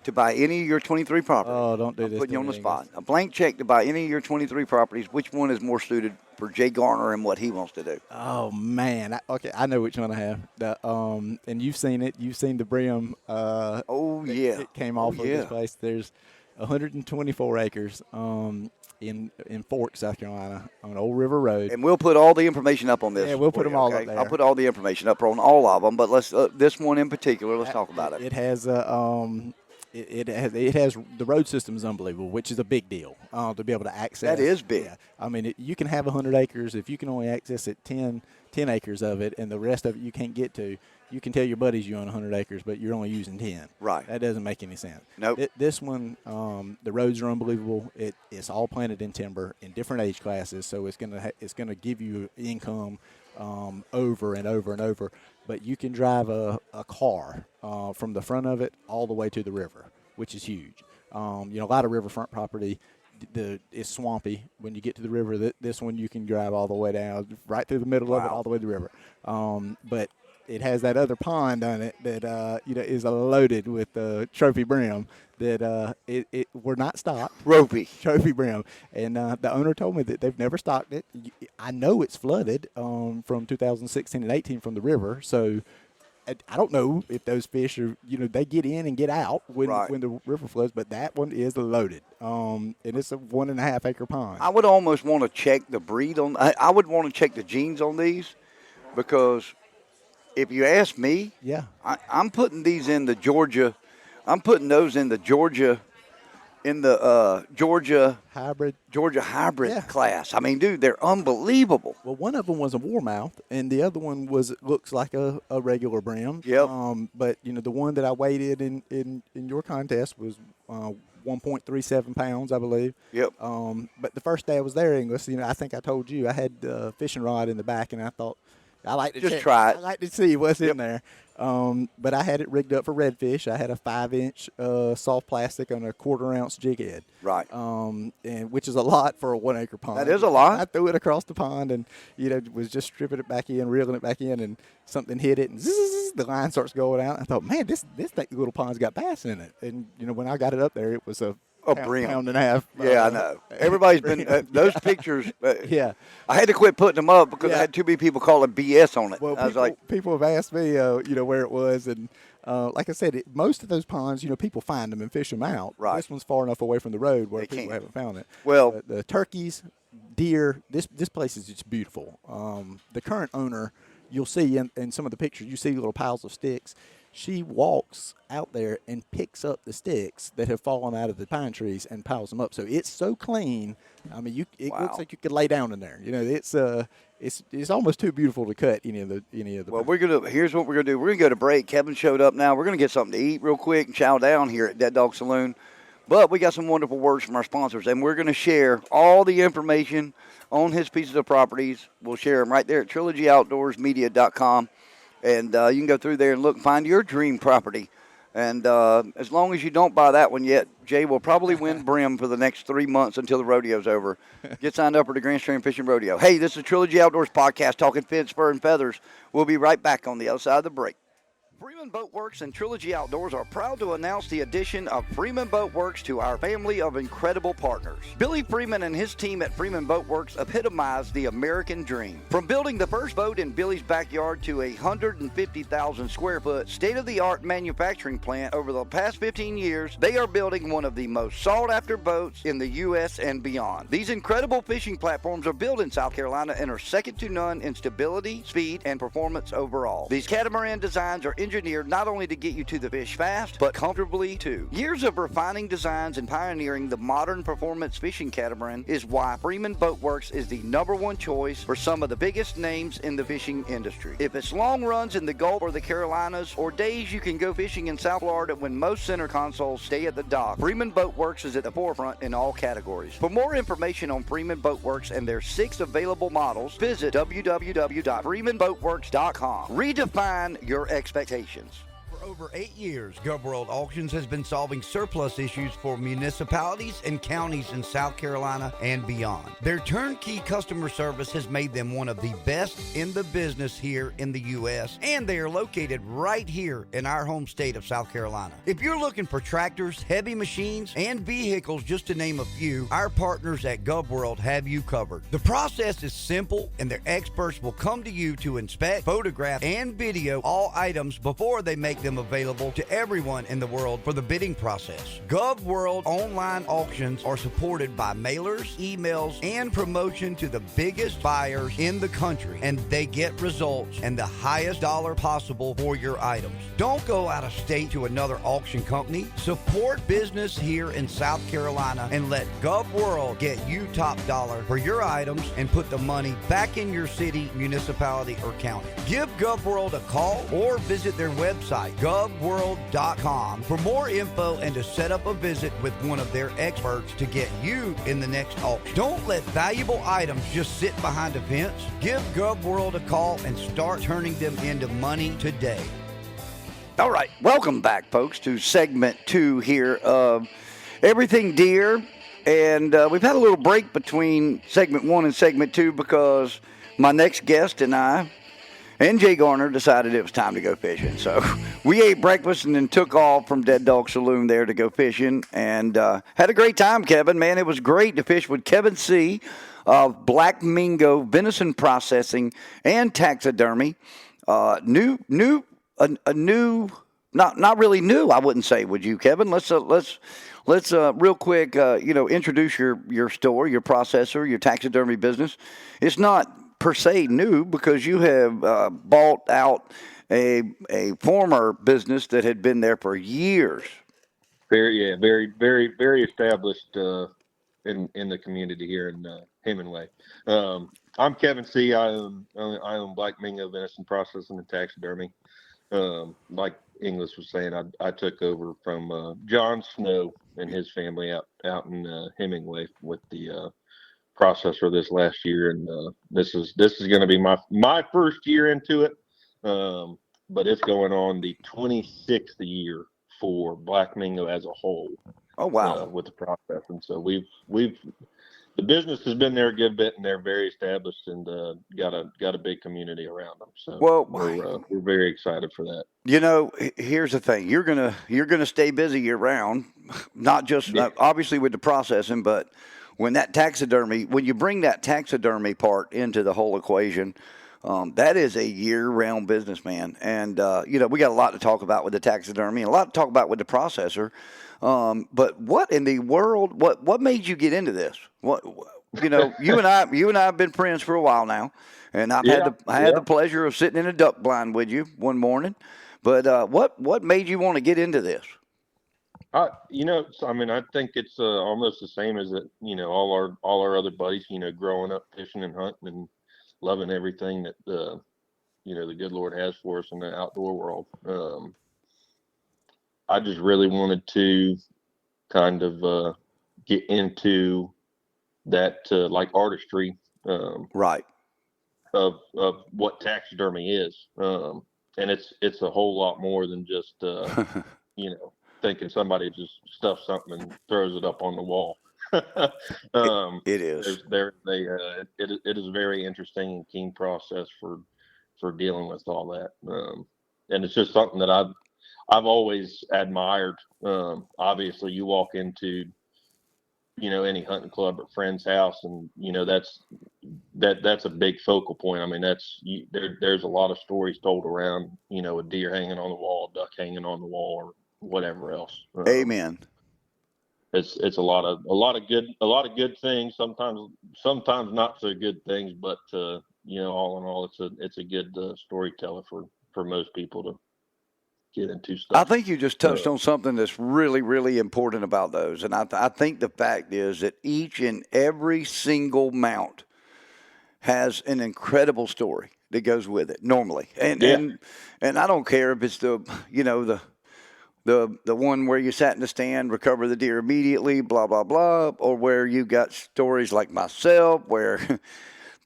Speaker 5: to buy any of your 23 properties.
Speaker 4: Oh, don't do
Speaker 5: I'm
Speaker 4: this.
Speaker 5: putting you
Speaker 4: to
Speaker 5: on the
Speaker 4: me,
Speaker 5: spot. A blank check to buy any of your 23 properties. Which one is more suited for Jay Garner and what he wants to do?
Speaker 4: Oh man, I know which one I have. And you've seen it. You've seen the brim.
Speaker 5: Oh yeah,
Speaker 4: It came off of this place. There's 124 acres in Fork, South Carolina, on Old River Road.
Speaker 5: And we'll put all the information up on this.
Speaker 4: Yeah, we'll put
Speaker 5: for
Speaker 4: them
Speaker 5: you,
Speaker 4: all
Speaker 5: okay?
Speaker 4: up there.
Speaker 5: I'll put all the information up on all of them, but let's this one in particular. Let's talk about it.
Speaker 4: It has It has the road system is unbelievable, which is a big deal to be able to access.
Speaker 5: That is big.
Speaker 4: Yeah. I mean, you can have 100 acres. If you can only access it 10 acres of it, and the rest of it you can't get to, you can tell your buddies you own 100 acres, but you're only using 10.
Speaker 5: Right.
Speaker 4: That doesn't make any sense.
Speaker 5: Nope.
Speaker 4: This one, the roads are unbelievable. It's all planted in timber in different age classes, so it's gonna give you income over and over and over. But you can drive a car from the front of it all the way to the river, which is huge. A lot of riverfront property is swampy. When you get to the river, this one you can drive all the way down, right through the middle of it, all the way to the river. But it has that other pond on it that is loaded with trophy brim that we're not stocked. Trophy brim. And the owner told me that they've never stocked it. I know it's flooded from 2016 and 18 from the river, so I don't know if those fish are, they get in and get out when the river floods, but that one is loaded. And it's a 1.5 acre pond.
Speaker 5: I would almost want to check the breed on. I would want to check the genes on these, because if you ask me,
Speaker 4: yeah,
Speaker 5: I'm putting these in the Georgia. I'm putting those in the Georgia, Georgia hybrid class. I mean, dude, they're unbelievable.
Speaker 4: Well, one of them was a warmouth, and the other one looks like a regular brim.
Speaker 5: Yep.
Speaker 4: But the one that I weighed in your contest was 1.37 pounds, I believe.
Speaker 5: Yep.
Speaker 4: But the first day I was there, English, I think I told you I had the fishing rod in the back, and I thought I like to
Speaker 5: just try it.
Speaker 4: I like to see what's in there. But I had it rigged up for redfish. I had a 5-inch soft plastic on a 1/4-ounce jig head.
Speaker 5: Right.
Speaker 4: And which is a lot for a 1 acre pond.
Speaker 5: That is a lot.
Speaker 4: I threw it across the pond and was just stripping it back in, reeling it back in, and something hit it, and zzz, the line starts going out. I thought, man, this little pond's got bass in it. And when I got it up there, it was a
Speaker 5: brim.
Speaker 4: pound and a half.
Speaker 5: Yeah, I know. Everybody's been those pictures.
Speaker 4: Yeah.
Speaker 5: I had to quit putting them up because I had too many people calling BS on it.
Speaker 4: Well,
Speaker 5: I was like,
Speaker 4: people have asked me, where it was, and like I said, most of those ponds, people find them and fish them out.
Speaker 5: Right.
Speaker 4: This one's far enough away from the road where
Speaker 5: They
Speaker 4: people
Speaker 5: can't.
Speaker 4: haven't found it.
Speaker 5: Well,
Speaker 4: the turkeys, deer, this place is just beautiful. The current owner, you'll see in some of the pictures, you see little piles of sticks. she walks out there and picks up the sticks that have fallen out of the pine trees and piles them up. So it's so clean. I mean, it looks like you could lay down in there. You know, it's almost too beautiful to cut any of the.
Speaker 5: Well, here's what we're gonna do. We're gonna go to break. Kevin showed up now. We're gonna get something to eat real quick and chow down here at Dead Dog Saloon. But we got some wonderful words from our sponsors, and we're gonna share all the information on his pieces of properties. We'll share them right there at TrilogyOutdoorsMedia.com. And you can go through there and look and find your dream property. And as long as you don't buy that one yet, Jay will probably win brim for the next 3 months until the rodeo's over. Get signed up for the Grand Strand Fishing Rodeo. Hey, this is Trilogy Outdoors Podcast, talking fins, fur, and feathers. We'll be right back on the other side of the break. Freeman Boat Works and Trilogy Outdoors are proud to announce the addition of Freeman Boat Works to our family of incredible partners. Billy Freeman and his team at Freeman Boat Works epitomize the American dream. From building the first boat in Billy's backyard to a 150,000 square foot state-of-the-art manufacturing plant over the past 15 years, they are building one of the most sought-after boats in the U.S. and beyond. These incredible fishing platforms are built in South Carolina and are second to none in stability, speed, and performance overall. These catamaran designs are engineered not only to get you to the fish fast, but comfortably too. Years of refining designs and pioneering the modern performance fishing catamaran is why Freeman Boat Works is the #1 choice for some of the biggest names in the fishing industry. If it's long runs in the Gulf or the Carolinas, or days you can go fishing in South Florida when most center consoles stay at the dock, Freeman Boat Works is at the forefront in all categories. For more information on Freeman Boat Works and their 6 available models, visit www.freemanboatworks.com. Redefine your expectations.
Speaker 1: For over 8 years, GovWorld Auctions has been solving surplus issues for municipalities and counties in South Carolina and beyond. Their turnkey customer service has made them one of the best in the business here in the U.S., and they are located right here in our home state of South Carolina. If you're looking for tractors, heavy machines, and vehicles, just to name a few, our partners at GovWorld have you covered. The process is simple, and their experts will come to you to inspect, photograph, and video all items before they make them available to everyone in the world for the bidding process. GovWorld online auctions are supported by mailers, emails, and promotion to the biggest buyers in the country, and they get results and the highest dollar possible for your items. Don't go out of state to another auction company. Support business here in South Carolina and let GovWorld get you top dollar for your items and put the money back in your city, municipality, or county. Give GovWorld a call or visit their website, govworld.com, for more info and to set up a visit with one of their experts to get you in the next auction. Don't let valuable items just sit behind a fence. Give GovWorld a call and start turning them into money today.
Speaker 5: All right, welcome back, folks, to segment 2 here of Everything Deer. And we've had a little break between segment 1 and segment 2 because my next guest and I and Jay Garner decided it was time to go fishing. So we ate breakfast and then took off from Dead Dog Saloon there to go fishing, and had a great time, Kevin. Man, it was great to fish with Kevin Seay of Black Mingo Venison Processing and Taxidermy. Not really new, I wouldn't say, would you, Kevin? Let's real quick, introduce your store, your processor, your taxidermy business. It's not per se new because you have bought out a former business that had been there for years.
Speaker 6: Very, very established in the community here in Hemingway. I'm Kevin Seay. I own Black Mingo Venison Processing and Taxidermy. Like Inglis was saying, I took over from John Snow and his family out in Hemingway with the processor this last year, and this is going to be my first year into it, but it's going on the 26th year for Black Mingo as a whole.
Speaker 5: Oh wow!
Speaker 6: With the process, and so we've the business has been there a good bit, and they're very established and got a big community around them. So we're very excited for that.
Speaker 5: Here's the thing: you're gonna stay busy year round, not just obviously with the processing, but when you bring that taxidermy part into the whole equation, that is a year-round business, man. And, we got a lot to talk about with the taxidermy and a lot to talk about with the processor. But what in the world, what made you get into this? You and I have been friends for a while now, and I've had the pleasure of sitting in a duck blind with you one morning. But what made you want to get into this?
Speaker 6: I think it's almost the same as it. All our other buddies. Growing up fishing and hunting and loving everything that the good Lord has for us in the outdoor world. I just really wanted to kind of get into that like artistry
Speaker 5: Right.
Speaker 6: of what taxidermy is, and it's a whole lot more than just thinking somebody just stuffs something and throws it up on the wall.
Speaker 5: It is.
Speaker 6: It is a very interesting and keen process for dealing with all that, and it's just something that I've always admired. Obviously, you walk into any hunting club or friend's house, and that's a big focal point. I mean, there's a lot of stories told around, a deer hanging on the wall, a duck hanging on the wall, or whatever else.
Speaker 5: Amen.
Speaker 6: It's a lot of good things. Sometimes not so good things, but all in all, it's a good storyteller for most people to get into stuff.
Speaker 5: I think you just touched on something that's really, really important about those. And I think the fact is that each and every single mount has an incredible story that goes with it normally. And I don't care if it's the one where you sat in the stand, recover the deer immediately, blah, blah, blah, or where you got stories like myself where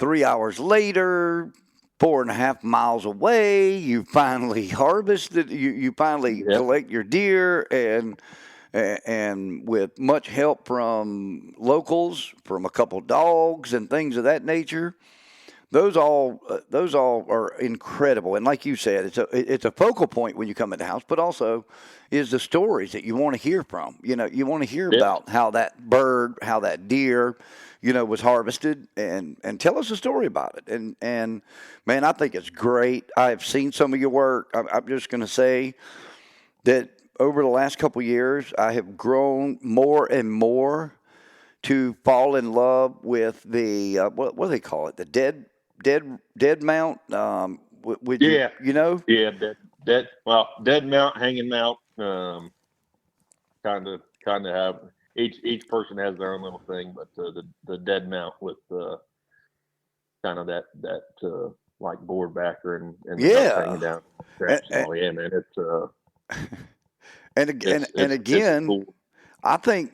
Speaker 5: 3 hours later, 4.5 miles away, you finally harvested, you finally collect your deer, and with much help from locals, from a couple dogs and things of that nature. Those all are incredible, and like you said, it's a focal point when you come in the house, but also is the stories that you want to hear from. You want to hear about how that bird, how that deer, was harvested, and tell us a story about it. And man, I think it's great. I've seen some of your work. I'm just going to say that over the last couple of years, I have grown more and more to fall in love with the what do they call it? The dead mount.
Speaker 6: Dead mount, hanging mount. Kind of have each person has their own little thing, but the dead mount with kind of that like board backer and the duck hanging down. Man,
Speaker 5: and again.
Speaker 6: Cool.
Speaker 5: I think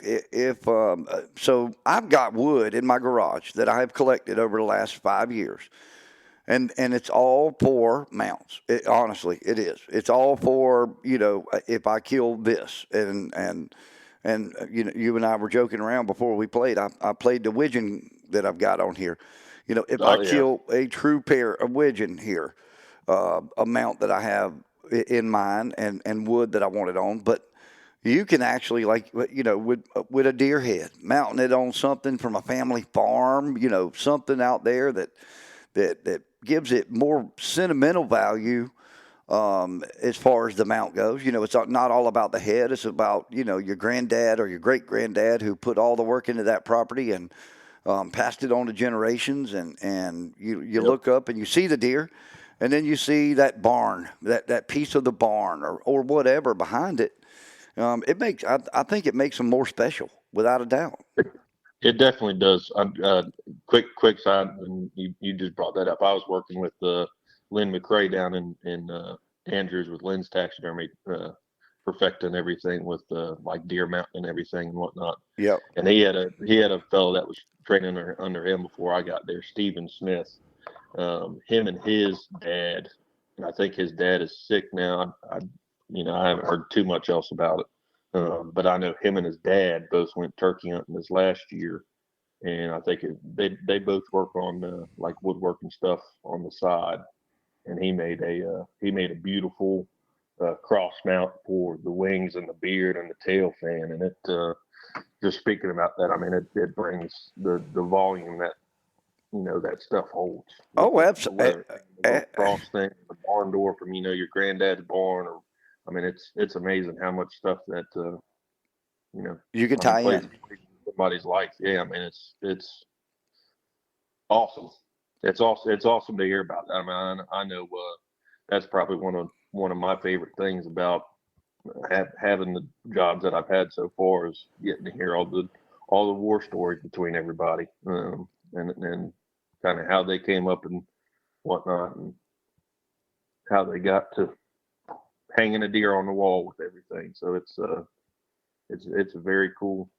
Speaker 5: if so I've got wood in my garage that I have collected over the last 5 years, and it's all for mounts. Honestly, it is. It's all for if I kill this, and you and I were joking around before we played. I played the widgeon that I've got on here. If I kill a true pair of widgeon here, a mount that I have in mind and wood that I want it on, but you can actually, with a deer head, mounting it on something from a family farm, something out there that gives it more sentimental value as far as the mount goes. It's not all about the head. It's about, your granddad or your great-granddad who put all the work into that property and passed it on to generations. And you look up and you see the deer, and then you see that barn, that piece of the barn or whatever behind it. I think it makes them more special, without a doubt.
Speaker 6: It definitely does. Quick side, and you just brought that up. I was working with Lynn McCrae down in Andrews with Lynn's Taxidermy, perfecting everything with like deer mounting and everything and whatnot.
Speaker 5: Yeah.
Speaker 6: And he had a fellow that was training under him before I got there, Stephen Smith. Him and his dad, and I think his dad is sick now. I haven't heard too much else about it. But I know him and his dad both went turkey hunting this last year, and I think they both work on like woodworking stuff on the side. And he made a beautiful cross mount for the wings and the beard and the tail fan. And it just speaking about that, I mean, it brings the volume that that stuff holds.
Speaker 5: Oh, absolutely.
Speaker 6: The cross thing, the barn door from your granddad's barn, or I mean, it's amazing how much stuff that
Speaker 5: you can tie in
Speaker 6: somebody's life. Yeah, I mean, it's awesome. It's awesome to hear about that. I mean, I know that's probably one of my favorite things about having the jobs that I've had so far is getting to hear all the war stories between everybody, and kind of how they came up and whatnot, and how they got to hanging a deer on the wall with everything. So it's a very cool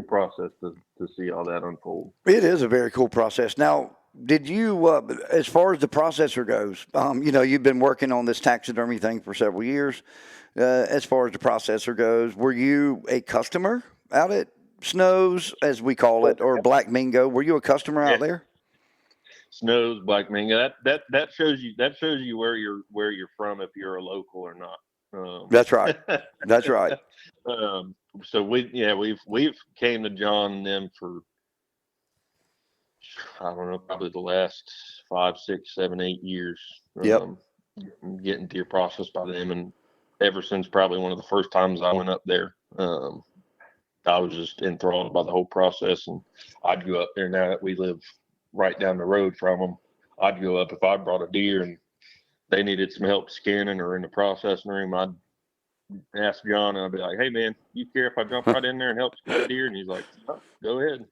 Speaker 6: process to see all that unfold.
Speaker 5: It is a very cool process. Now, did you, as far as the processor goes, you've been working on this taxidermy thing for several years. As far as the processor goes, were you a customer out at Snow's, as we call it, or Black Mingo? Were you a customer out there?
Speaker 6: Snow's, Black Mingo. That shows you where you're from, if you're a local or not.
Speaker 5: That's right. That's right.
Speaker 6: So we've came to John and them for, I don't know, probably the last 5, 6, 7, 8 years.
Speaker 5: Yep.
Speaker 6: Getting deer processed by them, and ever since probably one of the first times I went up there, I was just enthralled by the whole process. And I'd go up there, now that we live right down the road from them, I'd go up if I brought a deer and they needed some help scanning or in the processing room. I'd ask John, and I'd be like, "Hey man, you care if I jump right in there and help scan a deer?" And he's like, "Oh, go ahead."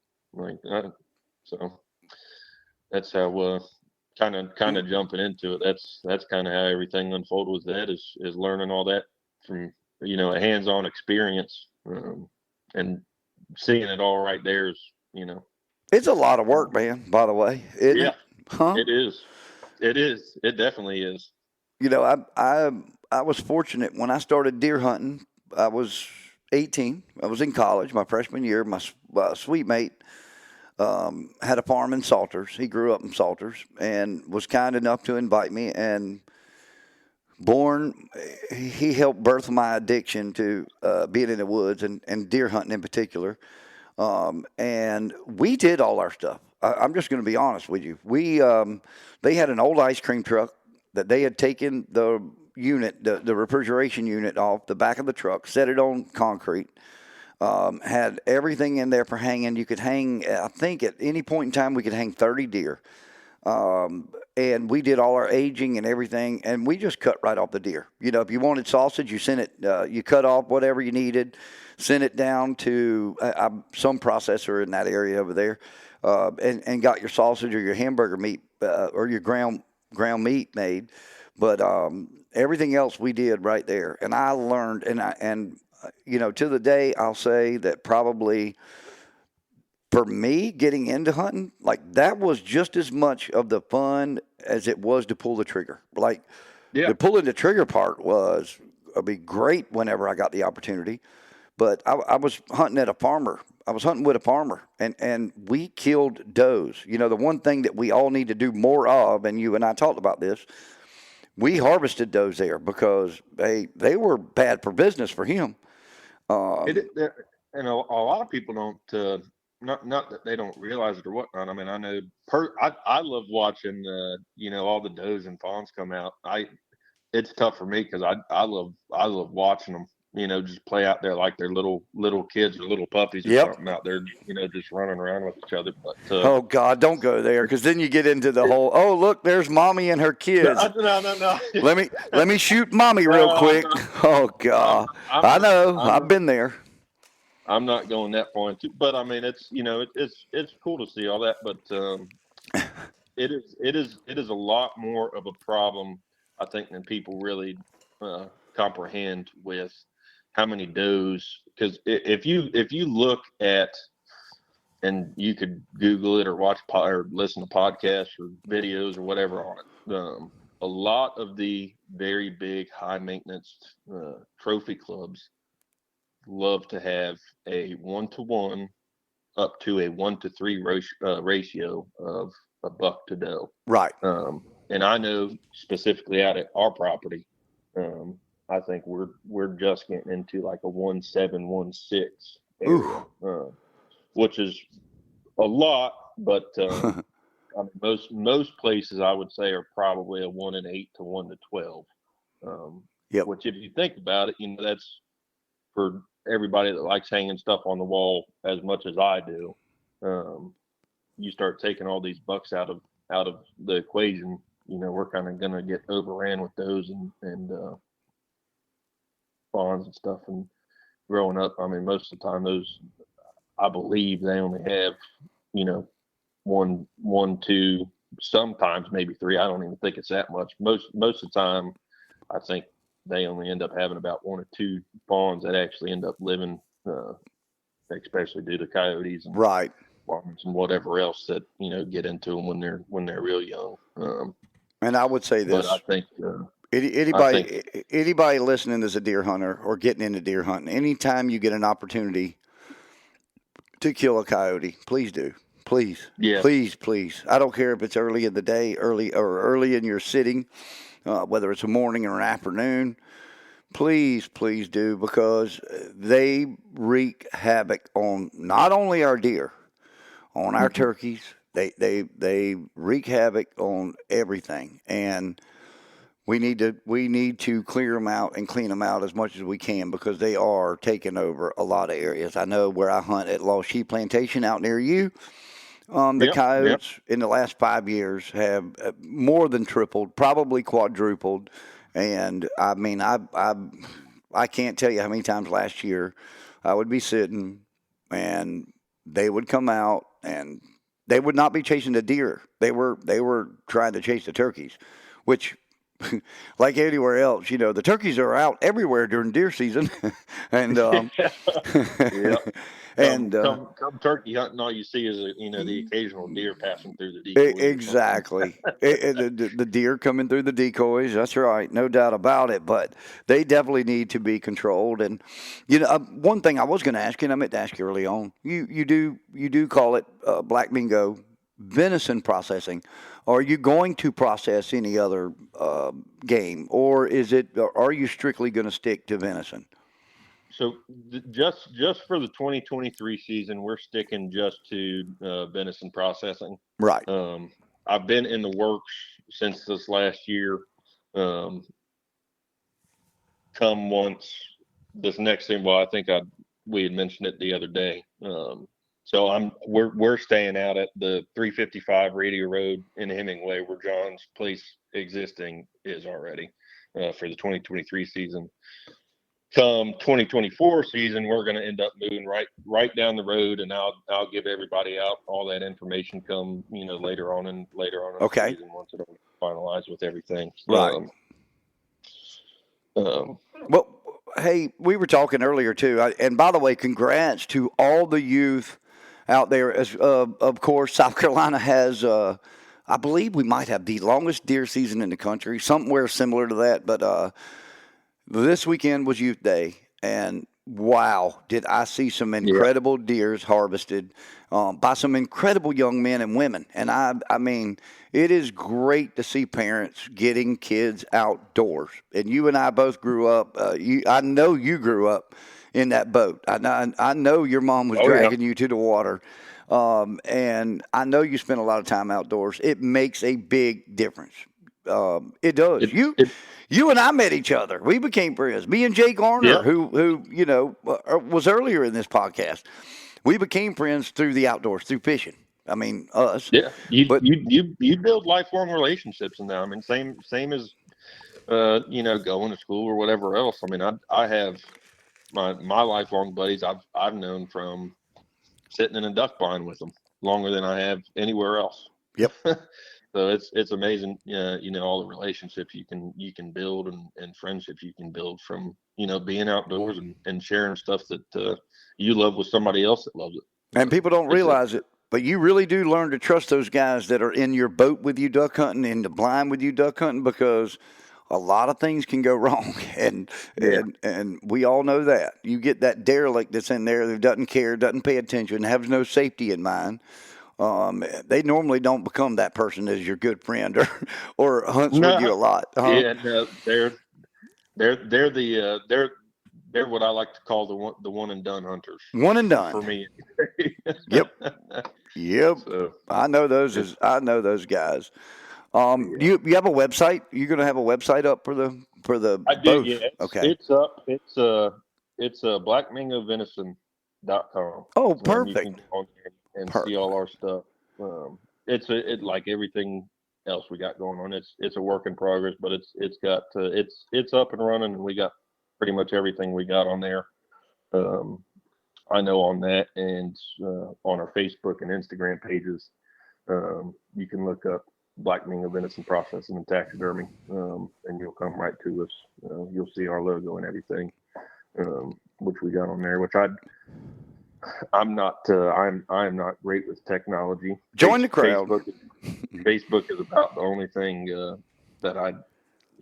Speaker 6: So that's how kind of jumping into it. That's kind of how everything unfolded with that, is learning all that from a hands-on experience, and seeing it all right there is
Speaker 5: It's a lot of work, man, by the way. Isn't it? Huh?
Speaker 6: It is. It definitely is.
Speaker 5: I was fortunate when I started deer hunting. I was 18. I was in college, my freshman year. My sweet mate had a farm in Salters. He grew up in Salters and was kind enough to invite me. And he helped birth my addiction to being in the woods and deer hunting in particular. And we did all our stuff. I'm just going to be honest with you. They had an old ice cream truck that they had taken the unit, the refrigeration unit off the back of the truck, set it on concrete, had everything in there for hanging. You could hang, I think at any point in time, we could hang 30 deer. And we did all our aging and everything, and we just cut right off the deer. If you wanted sausage, you sent it, you cut off whatever you needed, sent it down to some processor in that area over there, and got your sausage or your hamburger meat or your ground meat made. But everything else we did right there. And I learned, and to the day, I'll say that probably for me getting into hunting, like that was just as much of the fun as it was to pull the trigger. Like the pulling the trigger part would be great whenever I got the opportunity. But I was hunting at a farmer. I was hunting with a farmer, and we killed does. The one thing that we all need to do more of, and you and I talked about this, we harvested does there because they were bad for business for him.
Speaker 6: And a lot of people don't, not that they don't realize it or whatnot. I mean, I know I love watching, all the does and fawns come out. It's tough for me because I love watching them, just play out there like they're little kids or little puppies or something out there, just running around with each other. But
Speaker 5: oh God, don't go there, because then you get into the whole, oh look, there's mommy and her kids.
Speaker 6: No.
Speaker 5: let me shoot mommy real quick. Oh God, I know, I've been there.
Speaker 6: I'm not going that far into, but I mean, it's it's cool to see all that, but it is a lot more of a problem, I think, than people really comprehend with how many does. Because if you look at, and you could Google it or watch or listen to podcasts or videos or whatever on it, a lot of the very big high maintenance trophy clubs love to have a 1-to-1 up to a 1-to-3 ratio of a buck to doe.
Speaker 5: Right.
Speaker 6: And I know specifically out at our property, I think we're just getting into like a 1.7, 1.6 area, which is a lot, but I mean, most places I would say are probably a 1.8 to 1-to-12. Which, if you think about it, that's for everybody that likes hanging stuff on the wall as much as I do. You start taking all these bucks out of the equation, we're kind of gonna get overran with those and fawns and stuff. And growing up, I mean, most of the time those, I believe they only have, one, two, sometimes maybe three. I don't even think it's that much. Most of the time, I think they only end up having about one or two fawns that actually end up living, especially due to coyotes and
Speaker 5: Right.
Speaker 6: farms and whatever else that get into them when they're real young.
Speaker 5: And I would say
Speaker 6: But
Speaker 5: this:
Speaker 6: I think
Speaker 5: anybody listening as a deer hunter or getting into deer hunting, anytime you get an opportunity to kill a coyote, please do. Please,
Speaker 6: yeah,
Speaker 5: please. I don't care if it's early in the day, early in your sitting, whether it's a morning or an afternoon. Please do, because they wreak havoc on not only our deer, on our turkeys. They wreak havoc on everything, and we need to clear them out and clean them out as much as we can, because they are taking over a lot of areas. I know where I hunt at Lost Sheep Plantation out near you. The coyotes in the last 5 years have more than tripled, probably quadrupled, and I mean I can't tell you how many times last year I would be sitting and they would come out and they would not be chasing the deer. They were trying to chase the turkeys, which, like anywhere else, the turkeys are out everywhere during deer season, and
Speaker 6: yeah.
Speaker 5: and
Speaker 6: Come turkey hunting, all you see is the occasional deer passing through the decoys.
Speaker 5: exactly. The deer coming through the decoys. That's right, no doubt about it. But they definitely need to be controlled. And one thing I was going to ask you, and I meant to ask you early on, you do call it black mingo venison processing. Are you going to process any other game, or are you strictly going to stick to venison?
Speaker 6: So just for the 2023 season, we're sticking just to venison processing.
Speaker 5: Right.
Speaker 6: I've been in the works since this last year. Come once this next thing, well, I think we had mentioned it the other day. So we're staying out at the 355 Radio Road in Hemingway, where John's place existing is already for the 2023 season. Come 2024 season, we're going to end up moving right down the road, and I'll give everybody out all that information come later on in the season, once it's finalized with everything.
Speaker 5: Right. Well, hey, we were talking earlier too, and by the way, congrats to all the youth out there. As of course, South Carolina has, I believe we might have the longest deer season in the country, somewhere similar to that, but. This weekend was Youth Day, and wow, did I see some incredible deers harvested by some incredible young men and women. And I mean, it is great to see parents getting kids outdoors. And you and I both grew up. I know you grew up in that boat. I know your mom was dragging you to the water. And I know you spent a lot of time outdoors. It makes a big difference. It does. You and I met each other. We became friends. Me and Jay Garner, who was earlier in this podcast. We became friends through the outdoors, through fishing. I mean, us.
Speaker 6: Yeah, you build lifelong relationships in that. I mean, same as going to school or whatever else. I mean, I have my lifelong buddies I've known from sitting in a duck blind with them longer than I have anywhere else.
Speaker 5: Yep.
Speaker 6: So it's amazing, all the relationships you can build and friendships you can build from, being outdoors and sharing stuff that you love with somebody else that loves it.
Speaker 5: And people don't realize it, but you really do learn to trust those guys that are in your boat with you duck hunting, in the blind with you duck hunting, because a lot of things can go wrong. And we all know that. You get that derelict that's in there that doesn't care, doesn't pay attention, has no safety in mind. They normally don't become that person as your good friend or hunts with you a lot.
Speaker 6: Yeah, no, they're what I like to call the one and done hunters.
Speaker 5: One and done
Speaker 6: for me.
Speaker 5: Yep.
Speaker 6: So,
Speaker 5: I know those guys. You have a website? You're going to have a website up for the
Speaker 6: I do.
Speaker 5: both?
Speaker 6: Yeah,
Speaker 5: okay.
Speaker 6: It's up. It's blackmingovenison.com.
Speaker 5: Oh, perfect.
Speaker 6: You can go on there and see all our stuff. It's like everything else we got going on. It's a work in progress, but it's up and running, and we got pretty much everything we got on there. I know on that, and on our Facebook and Instagram pages, you can look up Black Mingo Venison Processing and Taxidermy, and you'll come right to us. You'll see our logo and everything, which we got on there. Which I'm not great with technology.
Speaker 5: Join the crowd.
Speaker 6: Facebook is about the only thing that I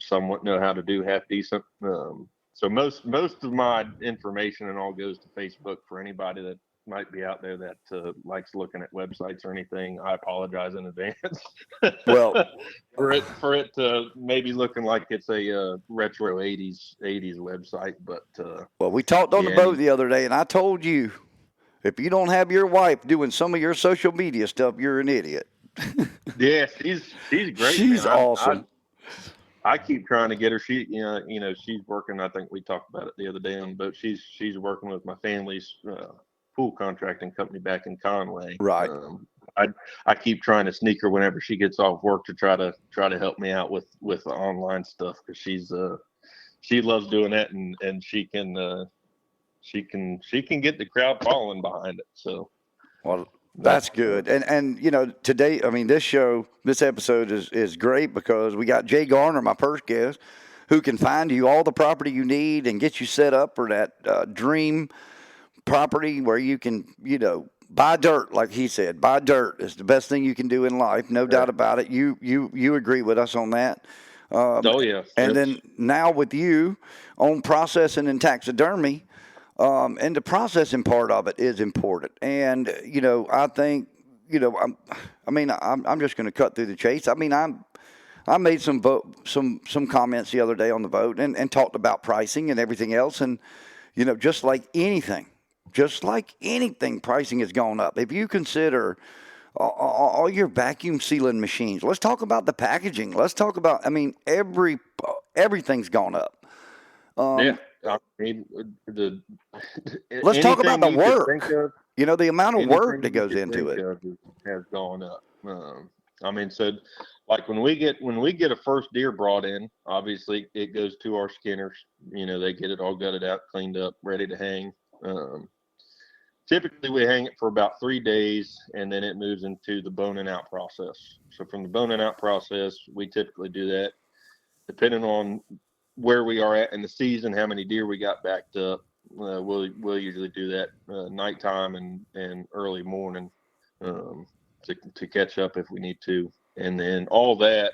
Speaker 6: somewhat know how to do half decent. So most of my information and all goes to Facebook. For anybody that might be out there that likes looking at websites or anything, I apologize in advance.
Speaker 5: Well,
Speaker 6: for it to maybe looking like it's a retro 80s website, but
Speaker 5: well, we talked on the boat the other day, and I told you, if you don't have your wife doing some of your social media stuff, you're an idiot.
Speaker 6: Yeah, she's great.
Speaker 5: She's
Speaker 6: man.
Speaker 5: awesome.
Speaker 6: I keep trying to get her. She's working. I think we talked about it the other day on the boat. She's working with my family's pool contracting company back in Conway.
Speaker 5: Right.
Speaker 6: I keep trying to sneak her whenever she gets off work to try to help me out with the online stuff, because she loves doing that, and she can get the crowd following behind it. So,
Speaker 5: well, that's good. And today, I mean, this episode is great because we got Jay Garner, my first guest, who can find you all the property you need and get you set up for that dream property where you can, buy dirt. Like he said, buy dirt is the best thing you can do in life. No doubt about it. You agree with us on that.
Speaker 6: Oh yeah.
Speaker 5: And then now with you on processing and taxidermy, and the processing part of it is important. And, I think, I'm just going to cut through the chase. I mean, I made some comments the other day on the boat and talked about pricing and everything else. And, just like anything, pricing has gone up. If you consider all your vacuum sealing machines, let's talk about the packaging. Let's talk about, everything's gone up.
Speaker 6: Yeah. I mean,
Speaker 5: let's talk about the work. The amount of work that goes into it
Speaker 6: has gone up. So like when we get a first deer brought in, obviously it goes to our skinners. They get it all gutted out, cleaned up, ready to hang. Typically we hang it for about 3 days, and then it moves into the boning out process. So from the boning out process, we typically do that depending on where we are at in the season, how many deer we got backed up. We'll usually do that nighttime and early morning to catch up if we need to. And then all that,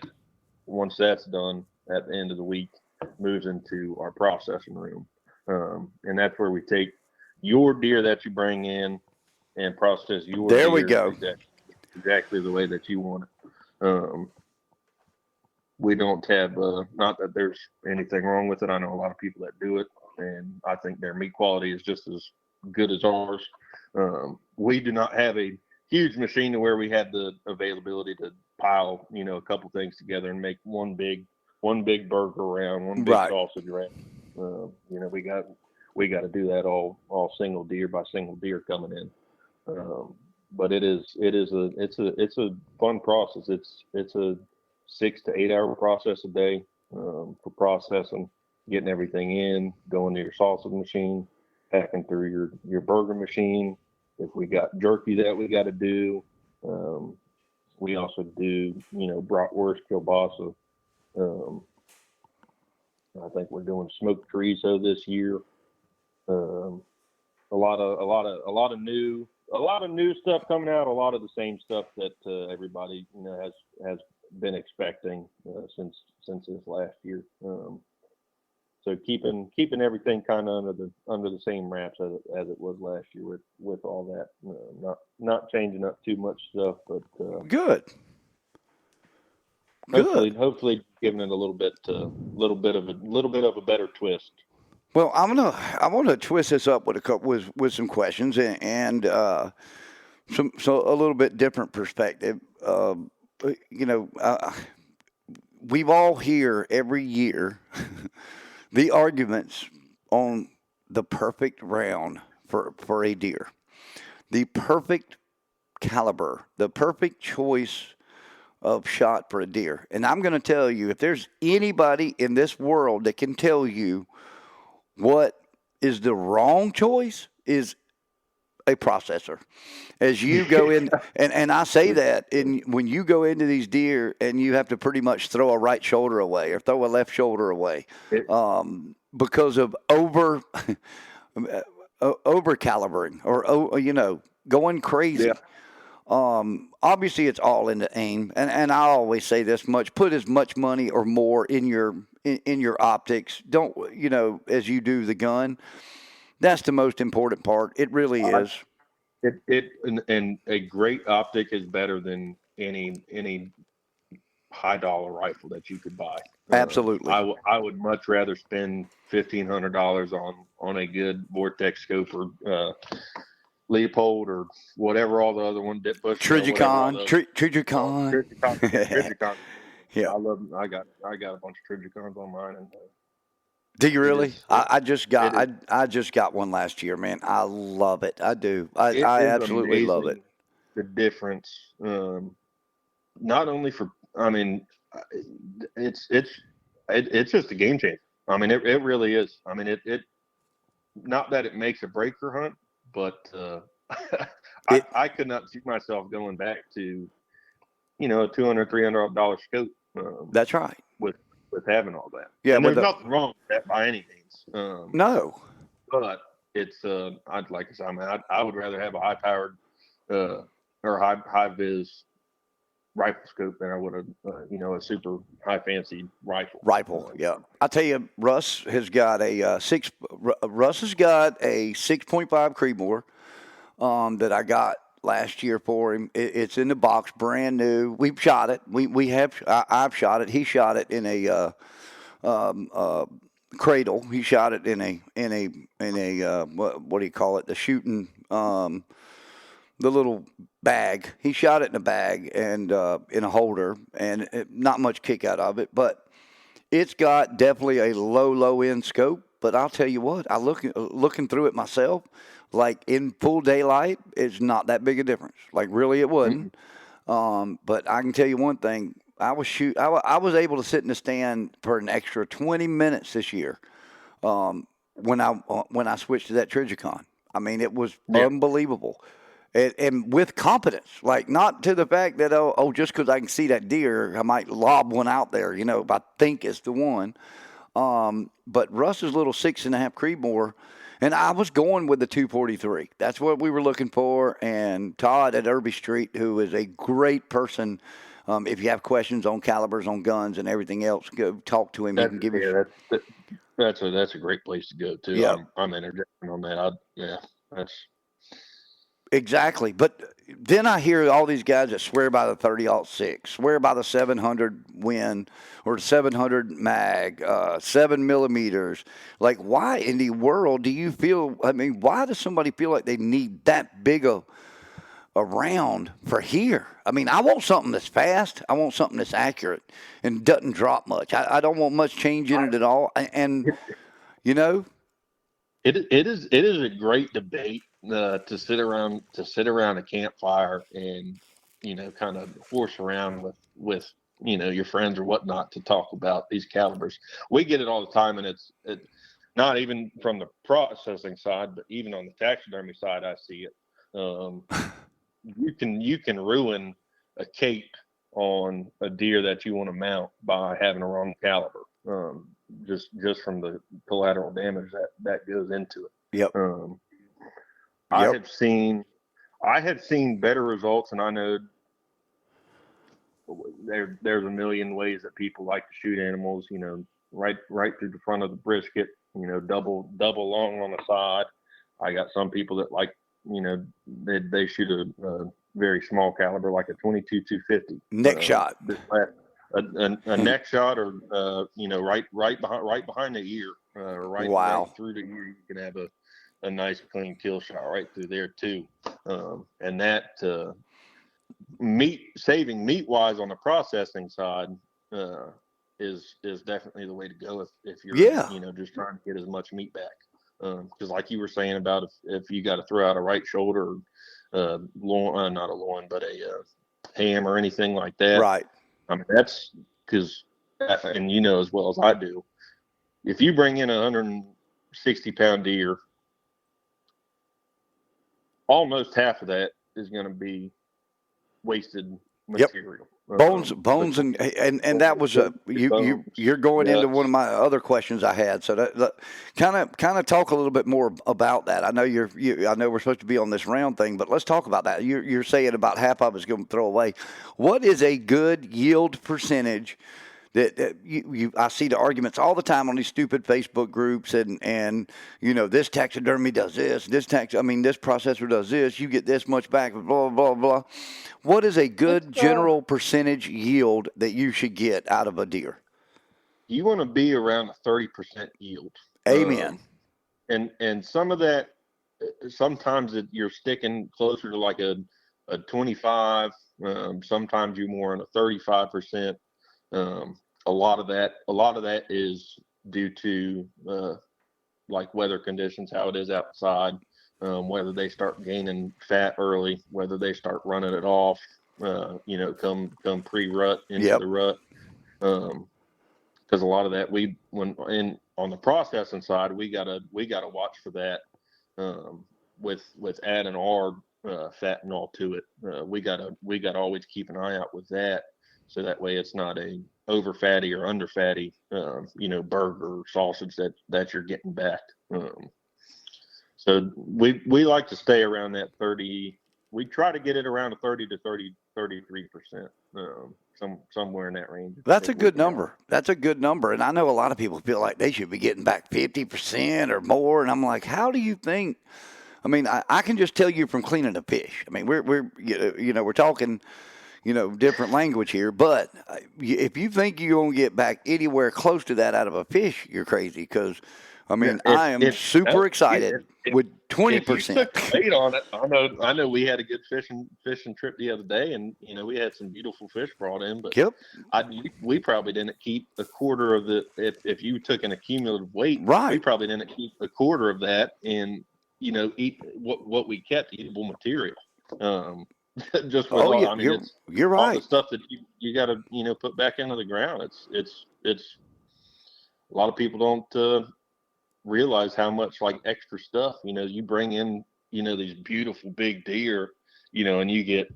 Speaker 6: once that's done at the end of the week, moves into our processing room. And that's where we take your deer that you bring in and process your
Speaker 5: deer.
Speaker 6: There
Speaker 5: we go.
Speaker 6: Exactly the way that you want it. We don't have, not that there's anything wrong with it. I know a lot of people that do it, and I think their meat quality is just as good as ours. We do not have a huge machine to where we have the availability to pile, a couple things together and make one big burger round, one big sausage round. We got to do that all single deer by single deer coming in. But it's a fun process. It's a 6 to 8 hour process a day for processing, getting everything in, going to your sausage machine, packing through your burger machine. If we got jerky that we got to do, we also do bratwurst, kielbasa. I think we're doing smoked chorizo this year. A lot of new stuff coming out. A lot of the same stuff that everybody has been expecting since this last year. So keeping everything kind of under the same wraps as it was last year with all that. Not changing up too much stuff, but
Speaker 5: good.
Speaker 6: Hopefully giving it a little bit of a better twist.
Speaker 5: Well, I want to twist this up with some questions and a little bit different perspective. We've all hear every year the arguments on the perfect round for a deer, the perfect caliber, the perfect choice of shot for a deer. And I'm going to tell you, if there's anybody in this world that can tell you what is the wrong choice, is a processor. As you go in, and I say that, when you go into these deer and you have to pretty much throw a right shoulder away or throw a left shoulder away, because of over calibering or going crazy. Obviously, it's all in the aim, and I always say this much: put as much money or more in your optics. Don't as you do the gun. That's the most important part. It really is.
Speaker 6: And a great optic is better than any high dollar rifle that you could buy.
Speaker 5: Absolutely.
Speaker 6: I would much rather spend $1,500 on a good Vortex scope or Leopold or whatever all the other one,
Speaker 5: Trijicon.
Speaker 6: Trijicon.
Speaker 5: Yeah,
Speaker 6: I love them. I got a bunch of Trijicons on mine, and
Speaker 5: do you really? I just got one last year, man. I love it. I do. I absolutely love it.
Speaker 6: The difference, not only for, it's just a game changer. I mean, it really is. I mean, it not that it makes a break your hunt, but I could not see myself going back to, a $200, $300 scope.
Speaker 5: That's right.
Speaker 6: With having all that.
Speaker 5: Yeah,
Speaker 6: and there's nothing wrong with that by any means.
Speaker 5: No.
Speaker 6: But it's I'd like to say, I would rather have a high powered or high vis rifle scope than I would a super high fancy rifle.
Speaker 5: Yeah. I tell you, Russ has got a 6.5 Creedmoor that I got last year for him. It's in the box, brand new. We've shot it. I've shot it. He shot it in a cradle. He shot it in a what do you call it? The shooting the little bag. He shot it in a bag and in a holder, and not much kick out of it. But it's got definitely a low end scope. But I'll tell you what, I looking through it myself. Like in full daylight, it's not that big a difference. Like really, it wasn't. But I can tell you one thing: I was able to sit in the stand for an extra 20 minutes this year when I switched to that Trijicon. I mean, it was unbelievable, and with confidence. Like not to the fact that just because I can see that deer, I might lob one out there. If I think it's the one. But Russ's little 6.5 Creedmoor. And I was going with the 243. That's what we were looking for. And Todd at Irby Street, who is a great person, if you have questions on calibers, on guns, and everything else, go talk to him. He can give you.
Speaker 6: That's a great place to go too.
Speaker 5: Yeah.
Speaker 6: I'm interjecting on that. That's
Speaker 5: exactly. But then I hear all these guys that swear by the 30-06, swear by the 700 Win or 700 mag, 7 millimeters. Like, why in the world do you feel? I mean, why does somebody feel like they need that big a round for here? I mean, I want something that's fast. I want something that's accurate and doesn't drop much. I don't want much change in it at all. And
Speaker 6: it is a great debate to sit around a campfire and kind of horse around with your friends or whatnot to talk about these calibers. We get it all the time, and it's not even from the processing side, but even on the taxidermy side, I see it. You can ruin a cape on a deer that you want to mount by having a wrong caliber. Just from the collateral damage that goes into it.
Speaker 5: Yep.
Speaker 6: I have seen better results, and I know there's a million ways that people like to shoot animals. Right through the front of the brisket. Double long on the side. I got some people that like they shoot a very small caliber, like a 22-250
Speaker 5: neck shot.
Speaker 6: A neck shot, or right behind the ear, right through the ear. You can have a nice clean kill shot right through there too, and that saving meat wise on the processing side is definitely the way to go if you're just trying to get as much meat back. Because like you were saying about if you got to throw out a right shoulder, loin, not a loin, but a ham or anything like that.
Speaker 5: Right.
Speaker 6: I mean, that's because, and you know as well as I do, if you bring in a 160-pound deer, almost half of that is going to be wasted
Speaker 5: Yep.
Speaker 6: material.
Speaker 5: Bones, and that was you're going into one of my other questions I had. So that kind of talk a little bit more about that. I know I know we're supposed to be on this round thing, but let's talk about that. You're saying about half of it's going to throw away. What is a good yield percentage? That I see the arguments all the time on these stupid Facebook groups, and this taxidermy does this, this processor does this, you get this much back, blah blah blah. What is a good general percentage yield that you should get out of a deer?
Speaker 6: You want to be around a 30% yield.
Speaker 5: Amen.
Speaker 6: And some of that, sometimes you're sticking closer to like a 25. Sometimes you're more on a 35%. A lot of that is due to like weather conditions, how it is outside, whether they start gaining fat early, whether they start running it off, come pre-rut into the rut. Because a lot of that on the processing side, we gotta watch for that. With adding our fat and all to it, we gotta always keep an eye out with that, so that way it's not a over fatty or under fatty, burger or sausage that you're getting back. So we like to stay around that 30. We try to get it around a 30 to 33%, somewhere in that range.
Speaker 5: That's a good number. That's a good number. And I know a lot of people feel like they should be getting back 50% or more. And I'm like, how do you think? I mean, I can just tell you from cleaning a fish. I mean, we're talking, different language here. But if you think you're going to get back anywhere close to that out of a fish, you're crazy. Because, I mean, I am super excited with 20%.
Speaker 6: If you took the bait on it, I know we had a good fishing trip the other day, and we had some beautiful fish brought in. But we probably didn't keep a quarter of the. If you took an accumulative weight, we probably didn't keep a quarter of that, and eat what we kept, eatable material. Just with
Speaker 5: you're right.
Speaker 6: All the stuff that you got to put back into the ground. It's a lot of people don't realize how much like extra stuff you bring in these beautiful big deer and you get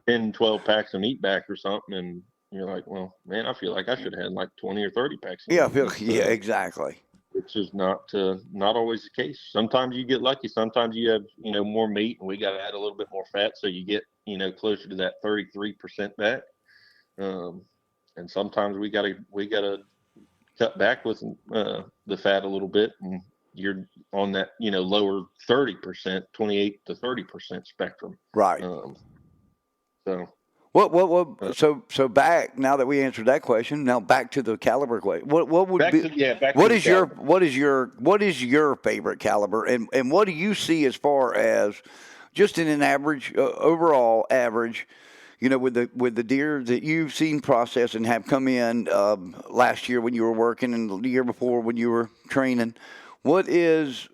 Speaker 6: 10, 12 packs of meat back or something, and you're like, well, man, I feel like I should have had like 20 or 30 packs of meat.
Speaker 5: Exactly.
Speaker 6: It's just not always the case. Sometimes you get lucky. Sometimes you have more meat, and we got to add a little bit more fat, so you get closer to that 33% back. And sometimes we gotta cut back with the fat a little bit, and you're on that lower 30%, 28 to 30% spectrum.
Speaker 5: Right.
Speaker 6: So.
Speaker 5: So back, now that we answered that question, now back to the caliber question. What is your favorite caliber, and what do you see as far as just in an average overall average, with the deer that you've seen process and have come in last year when you were working and the year before when you were training, what is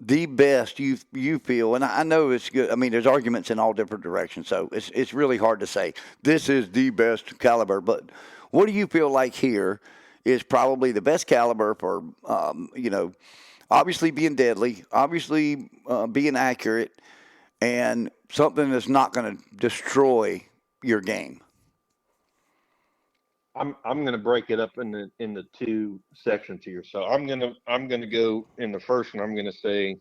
Speaker 5: the best you feel? And I know it's good. I mean, there's arguments in all different directions, so it's really hard to say this is the best caliber. But what do you feel like here is probably the best caliber for obviously being deadly, obviously being accurate, and something that's not going to destroy your game?
Speaker 6: I'm going to break it up in the two sections here. So I'm going to go in the first one. I'm going to say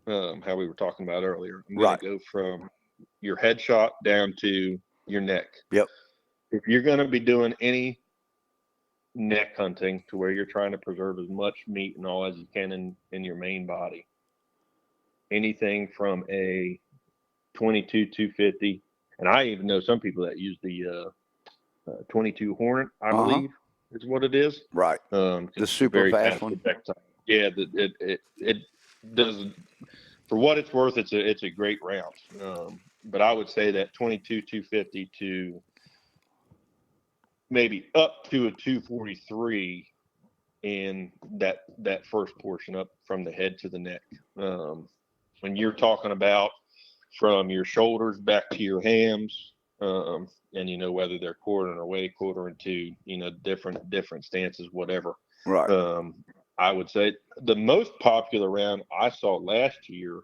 Speaker 6: how we were talking about earlier. I'm going to go from your headshot down to your neck.
Speaker 5: Yep.
Speaker 6: If you're going to be doing any neck hunting to where you're trying to preserve as much meat and all as you can in your main body, anything from a 22-250, and I even know some people that use the 22 Hornet, I believe is what it is.
Speaker 5: Right. The super fast one.
Speaker 6: Yeah, it does. For what it's worth, it's a great round. But I would say that 22-250 to maybe up to a 243 in that first portion up from the head to the neck. When you're talking about from your shoulders back to your hams, and whether they're quartering away, quartering to, different stances, whatever.
Speaker 5: Right.
Speaker 6: I would say the most popular round I saw last year.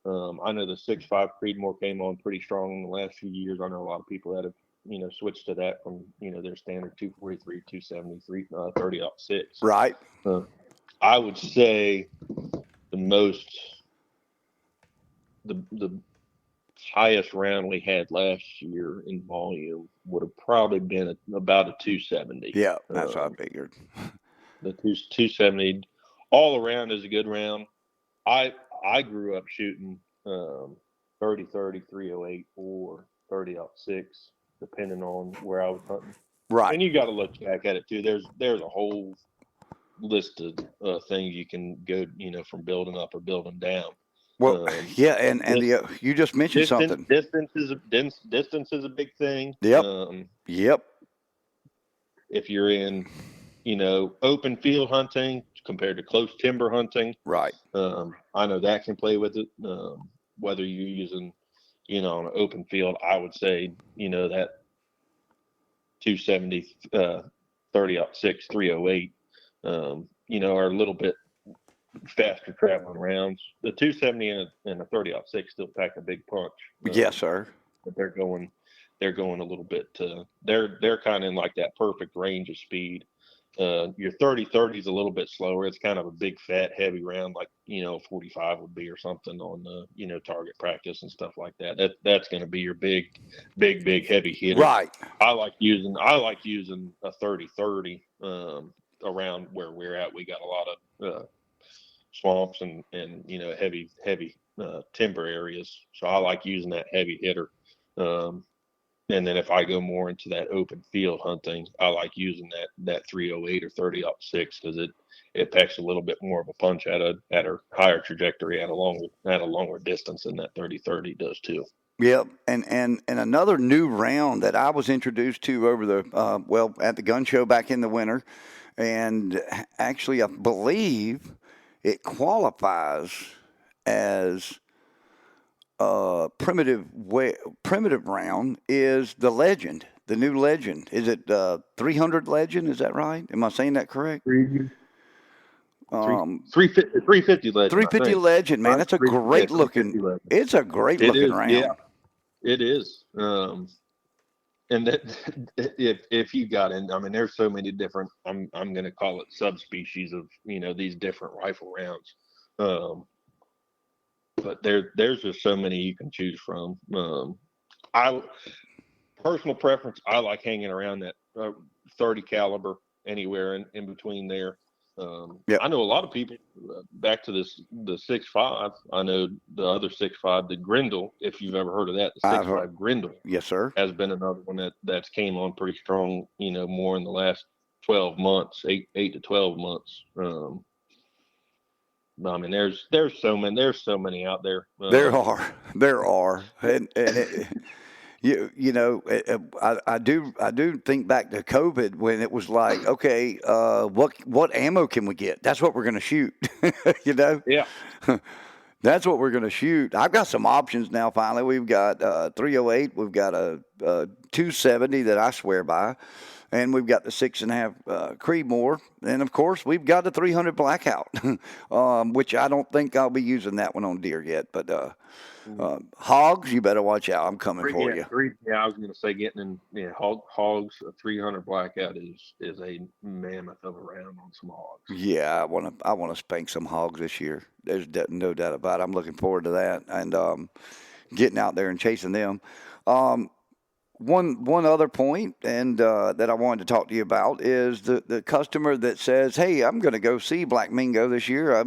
Speaker 6: I know the 6.5 Creedmoor came on pretty strong in the last few years. I know a lot of people that have switched to that from their standard 243, 273, 30-06.
Speaker 5: Right.
Speaker 6: I would say the highest round we had last year in volume would have probably been about a 270.
Speaker 5: Yeah, that's what I figured.
Speaker 6: The 270 all around is a good round. I grew up shooting 30-30, 308, or 30-06, depending on where I was hunting.
Speaker 5: Right.
Speaker 6: And you got to look back at it too. There's a whole list of things you can go, from building up or building down.
Speaker 5: Well, yeah, and you just mentioned something.
Speaker 6: Distance is a big thing.
Speaker 5: Yep. Yep.
Speaker 6: If you're in, open field hunting compared to close timber hunting,
Speaker 5: right?
Speaker 6: I know that can play with it. Whether you're using, on an open field, I would say, that 270, 30-06, 308, are a little bit faster traveling rounds. The 270 and a 30-06 still pack a big punch.
Speaker 5: Yes, sir.
Speaker 6: But they're going a little bit. They're kind of in like that perfect range of speed. Your 30-30 is a little bit slower. It's kind of a big, fat, heavy round, like 45 would be or something on target practice and stuff like that. That's going to be your big, heavy hitter.
Speaker 5: Right.
Speaker 6: I like using a 30-30 around where we're at. We got a lot of swamps and heavy timber areas, so I like using that heavy hitter. And then if I go more into that open field hunting, I like using that 308 or 30-06 because it packs a little bit more of a punch at a higher trajectory at a longer distance than that 30-30 does too.
Speaker 5: Yep, and another new round that I was introduced to over the at the gun show back in the winter, and actually I believe it qualifies as primitive round is the Legend, the new Legend. Is it 300 Legend? Is that right? Am I saying that correct?
Speaker 6: 350 Legend.
Speaker 5: 350 Legend, man. That's a great looking. It's a great looking round.
Speaker 6: Yeah, it is. And that if you got in, I mean, there's so many different. I'm going to call it subspecies of these different rifle rounds. But there's just so many you can choose from. Personal preference, I like hanging around that 30 caliber anywhere in between there.
Speaker 5: Yep.
Speaker 6: I know a lot of people back to the 6.5. I know the other 6.5, the Grendel. If you've ever heard of that, the 6.5 Grendel.
Speaker 5: Yes, sir.
Speaker 6: Has been another one that's came on pretty strong. More in the last 12 months, 8 to 12 months. I mean, there's so many out there.
Speaker 5: There are, and I do think back to COVID when it was like, okay, what ammo can we get? That's what we're going to shoot.
Speaker 6: Yeah.
Speaker 5: That's what we're going to shoot. I've got some options now. Finally, we've got 308. We've got a 270 that I swear by. And we've got the 6.5 Creedmoor. And, of course, we've got the 300 Blackout, which I don't think I'll be using that one on deer yet. But hogs, you better watch out. I'm coming for you.
Speaker 6: I was going to say getting in hogs, a 300 Blackout is a mammoth of a round on some hogs.
Speaker 5: Yeah, I want to spank some hogs this year. There's no doubt about it. I'm looking forward to that and getting out there and chasing them. One other point, and that I wanted to talk to you about is the customer that says, "Hey, I'm going to go see Black Mingo this year. I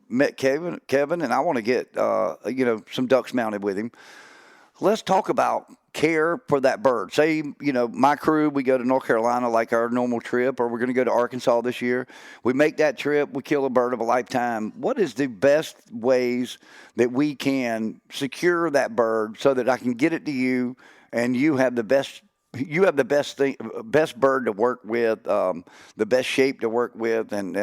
Speaker 5: met Kevin, and I want to get some ducks mounted with him." Let's talk about care for that bird. Say, my crew, we go to North Carolina like our normal trip, or we're going to go to Arkansas this year. We make that trip. We kill a bird of a lifetime. What is the best ways that we can secure that bird so that I can get it to you? And you have the best bird to work with, the best shape to work with, and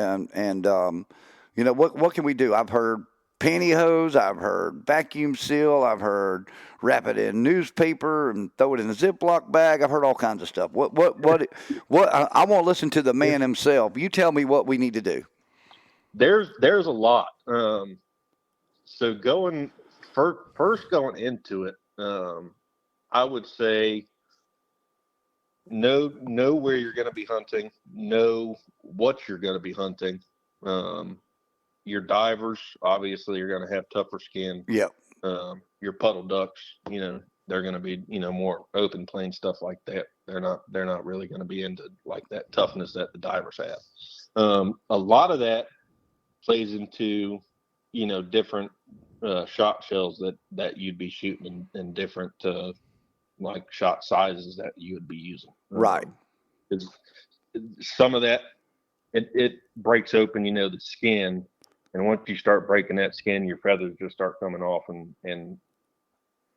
Speaker 5: what can we do? I've heard pantyhose. I've heard vacuum seal. I've heard wrap it in newspaper and throw it in a Ziploc bag. I've heard all kinds of stuff. What? I want to listen to the man himself. You tell me what we need to do.
Speaker 6: There's a lot. So first going into it, I would say know where you're going to be hunting, know what you're going to be hunting. Your divers obviously are going to have tougher skin.
Speaker 5: Yep.
Speaker 6: Your puddle ducks, they're going to be, more open plain stuff like that. They're not really going to be into like that toughness that the divers have. A lot of that plays into, different shot shells that you'd be shooting and different like shot sizes that you would be using.
Speaker 5: Right.
Speaker 6: Some of that it breaks open, the skin, and once you start breaking that skin, your feathers just start coming off, and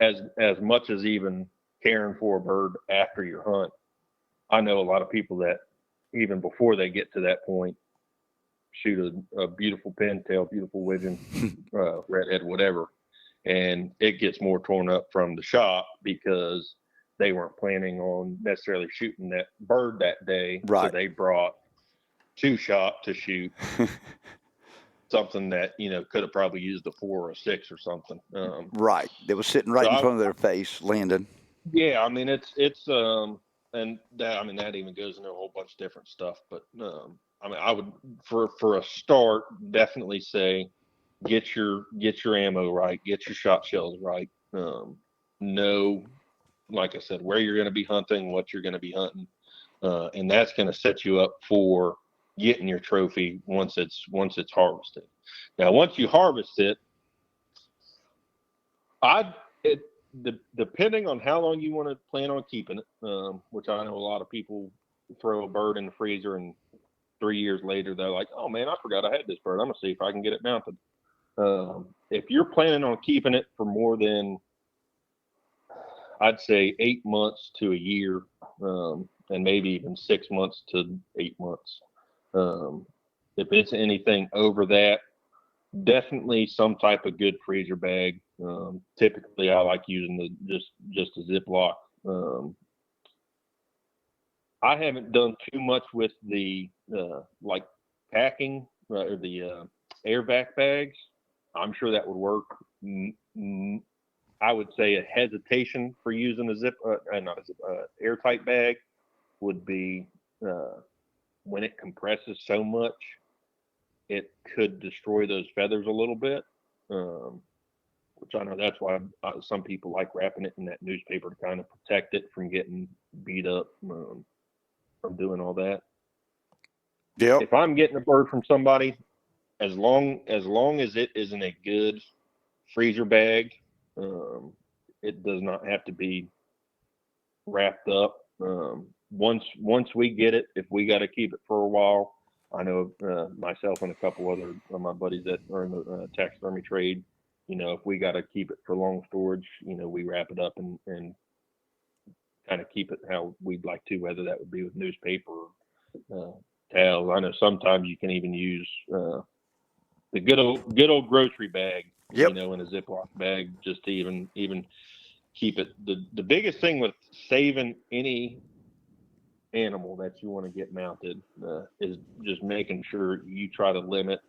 Speaker 6: as much as even caring for a bird after your hunt, I know a lot of people that even before they get to that point shoot a beautiful pintail, beautiful widgeon, redhead, whatever, and it gets more torn up from the shot because they weren't planning on necessarily shooting that bird that day.
Speaker 5: Right.
Speaker 6: So they brought 2 shot to shoot something that, could have probably used a 4 or a 6 or something.
Speaker 5: Right. It was sitting right in front of their face, landing.
Speaker 6: Yeah. I mean, it's and that even goes into a whole bunch of different stuff, but, I would, for a start, definitely say, get your ammo right, get your shot shells right. Know, like I said, where you're going to be hunting, what you're going to be hunting. And that's going to set you up for getting your trophy once it's harvested. Now, once you harvest it, depending on how long you want to plan on keeping it, which I know a lot of people throw a bird in the freezer and 3 years later they're like, oh man, I forgot I had this bird. I'm gonna see if I can get it mounted. If you're planning on keeping it for more than, I'd say 8 months to a year, and maybe even 6 months to 8 months. If it's anything over that, definitely some type of good freezer bag. Typically, I like using just a Ziploc. I haven't done too much with the like packing or the air vac bags. I'm sure that would work. I would say a hesitation for using a airtight bag would be when it compresses so much, it could destroy those feathers a little bit, which I know that's why some people like wrapping it in that newspaper to kind of protect it from getting beat up from doing all that.
Speaker 5: Yep.
Speaker 6: If I'm getting a bird from somebody, as long as it is in a good freezer bag, it does not have to be wrapped up. Once we get it, if we got to keep it for a while, I know myself and a couple other of my buddies that are in the taxidermy trade, if we got to keep it for long storage, we wrap it up and kind of keep it how we'd like to, whether that would be with newspaper or towels. I know sometimes you can even use the good old grocery bag,
Speaker 5: Yep.
Speaker 6: in a Ziploc bag, just to even keep it. The biggest thing with saving any animal that you want to get mounted is just making sure you try to limit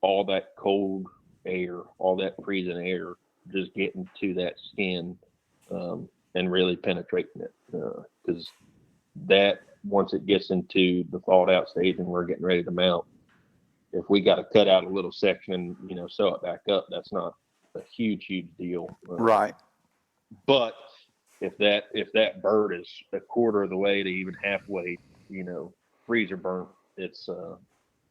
Speaker 6: all that cold air, all that freezing air, just getting to that skin and really penetrating it, because that once it gets into the thawed out stage and we're getting ready to mount, if we got to cut out a little section and sew it back up, that's not a huge deal.
Speaker 5: Right.
Speaker 6: But if that bird is a quarter of the way to even halfway, freezer burnt, it's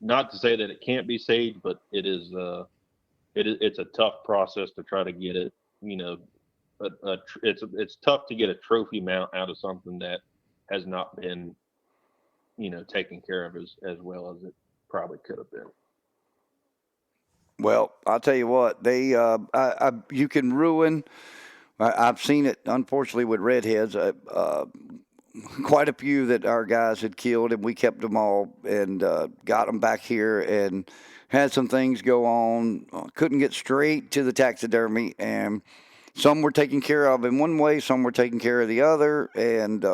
Speaker 6: not to say that it can't be saved, but it's a tough process to try to get it. It's tough to get a trophy mount out of something that has not been, taken care of as well as it probably could have been.
Speaker 5: Well, I'll tell you what, you can ruin. I've seen it, unfortunately, with redheads. Quite a few that our guys had killed, and we kept them all and got them back here and had some things go on, couldn't get straight to the taxidermy, and some were taken care of in one way, some were taken care of the other, and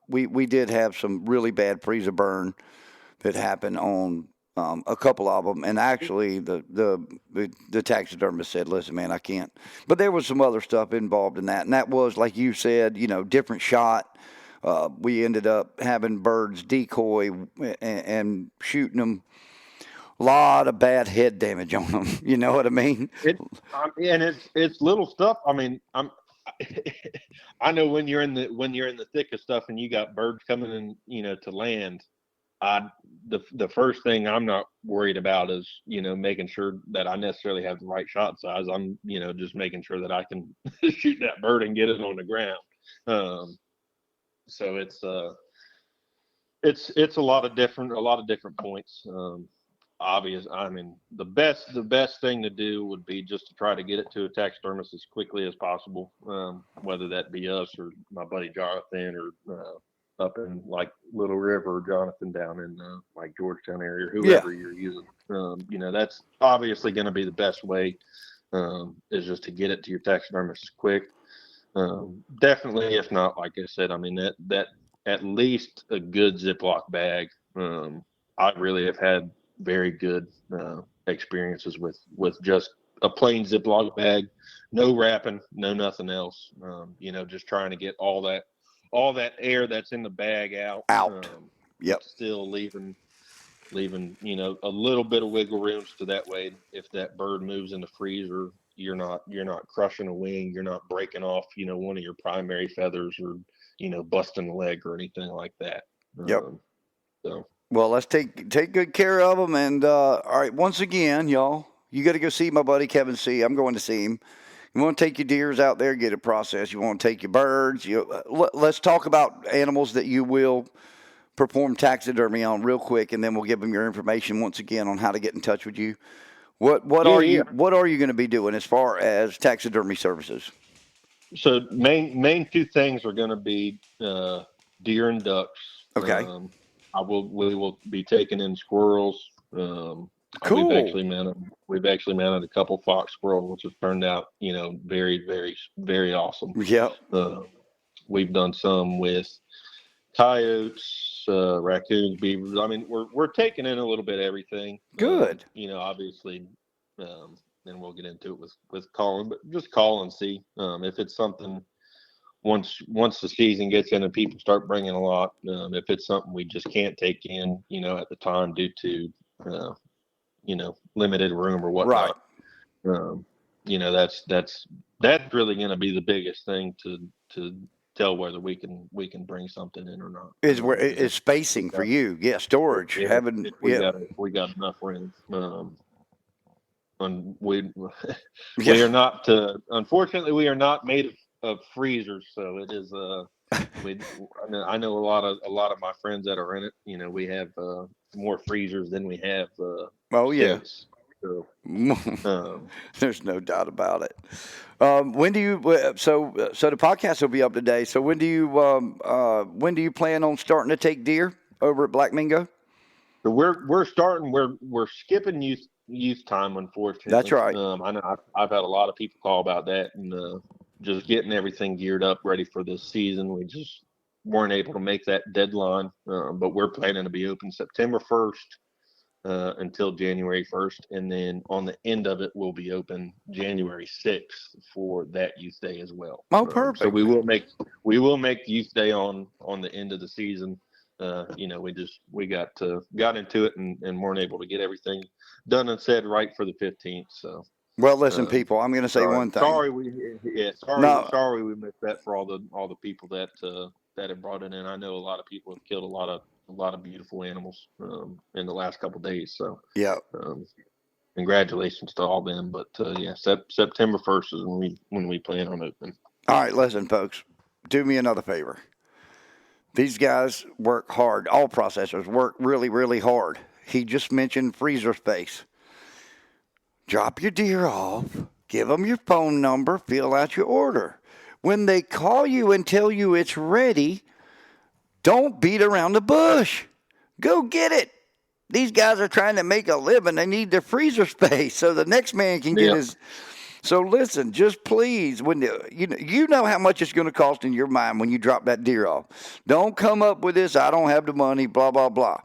Speaker 5: we did have some really bad freezer burn that happened on a couple of them, and actually the taxidermist said, "Listen, man, I can't." But there was some other stuff involved in that, and that was, like you said, different shot. We ended up having birds decoy and shooting them. A lot of bad head damage on them. You know what I mean?
Speaker 6: And it's little stuff. I mean, I know when you're in the thick of stuff and you got birds coming in, to land. The first thing I'm not worried about is, making sure that I necessarily have the right shot size. I'm, just making sure that I can shoot that bird and get it on the ground. So it's a lot of different points. Obvious. I mean, the best thing to do would be just to try to get it to a taxidermist as quickly as possible. Whether that be us or my buddy Jonathan or up in like Little River, Jonathan down in like Georgetown area, or whoever you're using. That's obviously going to be the best way. Is just to get it to your taxidermist quick. Definitely, if not, like I said, I mean that at least a good Ziploc bag. I really have had very good experiences with just a plain Ziploc bag, no wrapping, no nothing else. Just trying to get all that air that's in the bag out.
Speaker 5: Yep.
Speaker 6: Still leaving a little bit of wiggle room, so that way if that bird moves in the freezer, you're not crushing a wing, you're not breaking off one of your primary feathers or busting a leg or anything like that.
Speaker 5: Yep.
Speaker 6: So.
Speaker 5: Well, let's take good care of them. And all right, once again, y'all, you got to go see my buddy Kevin Seay. I'm going to see him. You want to take your deers out there, get it processed. You want to take your birds. Let's talk about animals that you will perform taxidermy on real quick, and then we'll give them your information once again on how to get in touch with you. What are you going to be doing as far as taxidermy services?
Speaker 6: So main two things are going to be deer and ducks.
Speaker 5: Okay.
Speaker 6: We will be taking in squirrels.
Speaker 5: Cool.
Speaker 6: We've actually mounted a couple fox squirrels, which have turned out, very, very, very awesome.
Speaker 5: Yep.
Speaker 6: We've done some with coyotes, raccoons, beavers. I mean, we're taking in a little bit of everything.
Speaker 5: Good.
Speaker 6: Obviously, and we'll get into it with calling, but just call and see if it's something. Once the season gets in and people start bringing a lot, if it's something we just can't take in, at the time due to, limited room or whatnot.
Speaker 5: Right.
Speaker 6: That's really going to be the biggest thing to tell whether we can bring something in or not.
Speaker 5: Is spacing for you? Yeah, storage.
Speaker 6: We got enough room. And we are not. Unfortunately, we are not made of freezers, so it is. I know a lot of my friends that are in it. We have more freezers than we have.
Speaker 5: Yes.
Speaker 6: So,
Speaker 5: there's no doubt about it. When do you? So the podcast will be up today. So when do you plan on starting to take deer over at Black Mingo?
Speaker 6: So we're starting. We're skipping youth time, unfortunately.
Speaker 5: That's right.
Speaker 6: I know I've had a lot of people call about that, and just getting everything geared up, ready for this season. We just weren't able to make that deadline, but we're planning to be open September 1st until January 1st, and then on the end of it, we'll be open January 6th for that youth day as well.
Speaker 5: Oh, perfect.
Speaker 6: So we will make youth day on the end of the season. We got into it and weren't able to get everything done and said right for the 15th. So.
Speaker 5: Well, listen, people. I'm going to say one thing.
Speaker 6: Sorry we missed that for all the people that have brought it in. I know a lot of people have killed a lot of beautiful animals in the last couple of days. So
Speaker 5: yeah,
Speaker 6: congratulations to all them. But September 1st is when we plan on opening.
Speaker 5: All right, listen, folks. Do me another favor. These guys work hard. All processors work really, really hard. He just mentioned freezer space. Drop your deer off, give them your phone number, fill out your order. When they call you and tell you it's ready, don't beat around the bush. Go get it. These guys are trying to make a living. They need their freezer space so the next man can get his. So listen, just please, when you know how much it's going to cost in your mind when you drop that deer off. Don't come up with this, I don't have the money, blah, blah, blah.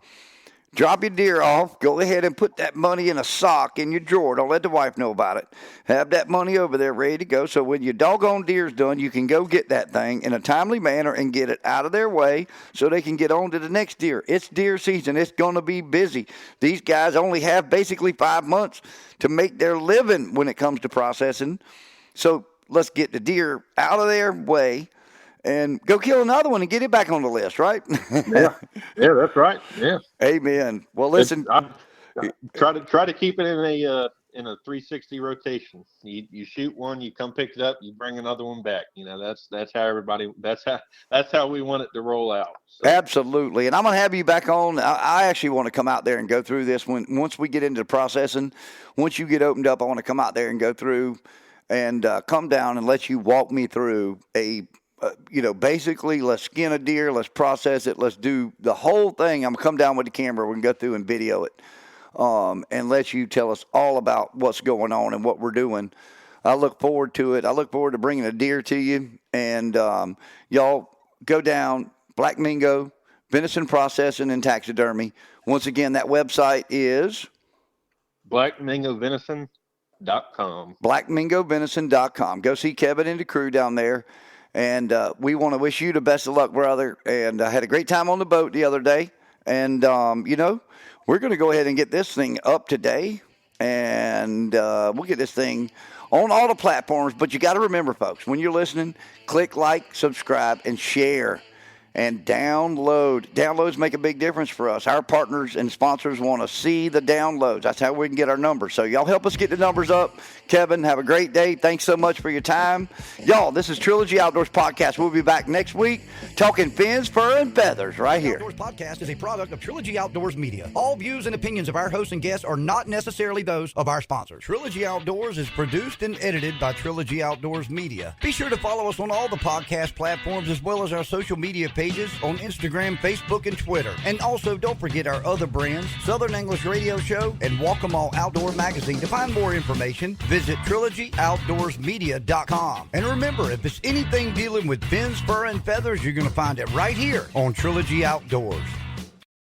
Speaker 5: Drop your deer off. Go ahead and put that money in a sock in your drawer. Don't let the wife know about it. Have that money over there ready to go. So when your doggone deer's done, you can go get that thing in a timely manner and get it out of their way so they can get on to the next deer. It's deer season. It's going to be busy. These guys only have basically 5 months to make their living when it comes to processing. So let's get the deer out of their way and go kill another one and get it back on the list, right?
Speaker 6: Yeah, that's right. Yeah.
Speaker 5: Amen. Well, listen.
Speaker 6: I try to keep it in a 360 rotation. You shoot one, you come pick it up, you bring another one back. That's how we want it to roll out. So.
Speaker 5: Absolutely. And I'm going to have you back on. I actually want to come out there and go through this once we get into the processing. Once you get opened up, I want to come out there and go through and come down and let you walk me through basically let's skin a deer, let's process it, let's do the whole thing. I'm going to come down with the camera. We can go through and video it and let you tell us all about what's going on and what we're doing. I look forward to it. I look forward to bringing a deer to you. And y'all go down, Black Mingo, Venison Processing and Taxidermy. Once again, that website is
Speaker 6: blackmingovenison.com.
Speaker 5: blackmingovenison.com. Go see Kevin and the crew down there. And we want to wish you the best of luck, brother. And I had a great time on the boat the other day. And, we're going to go ahead and get this thing up today. And we'll get this thing on all the platforms. But you got to remember, folks, when you're listening, click like, subscribe, and share. And download. Downloads make a big difference for us. Our partners and sponsors want to see the downloads. That's how we can get our numbers. So y'all help us get the numbers up. Kevin, have a great day. Thanks so much for your time. Y'all, this is Trilogy Outdoors Podcast. We'll be back next week talking fins, fur, and feathers right here.
Speaker 1: Outdoors Podcast is a product of Trilogy Outdoors Media. All views and opinions of our hosts and guests are not necessarily those of our sponsors. Trilogy Outdoors is produced and edited by Trilogy Outdoors Media. Be sure to follow us on all the podcast platforms as well as our social media pages on Instagram, Facebook, and Twitter. And also, don't forget our other brands, Southern English Radio Show and Walk 'Em All Outdoor Magazine. To find more information, visit TrilogyOutdoorsMedia.com. And remember, if it's anything dealing with fins, fur, and feathers, you're going to find it right here on Trilogy Outdoors.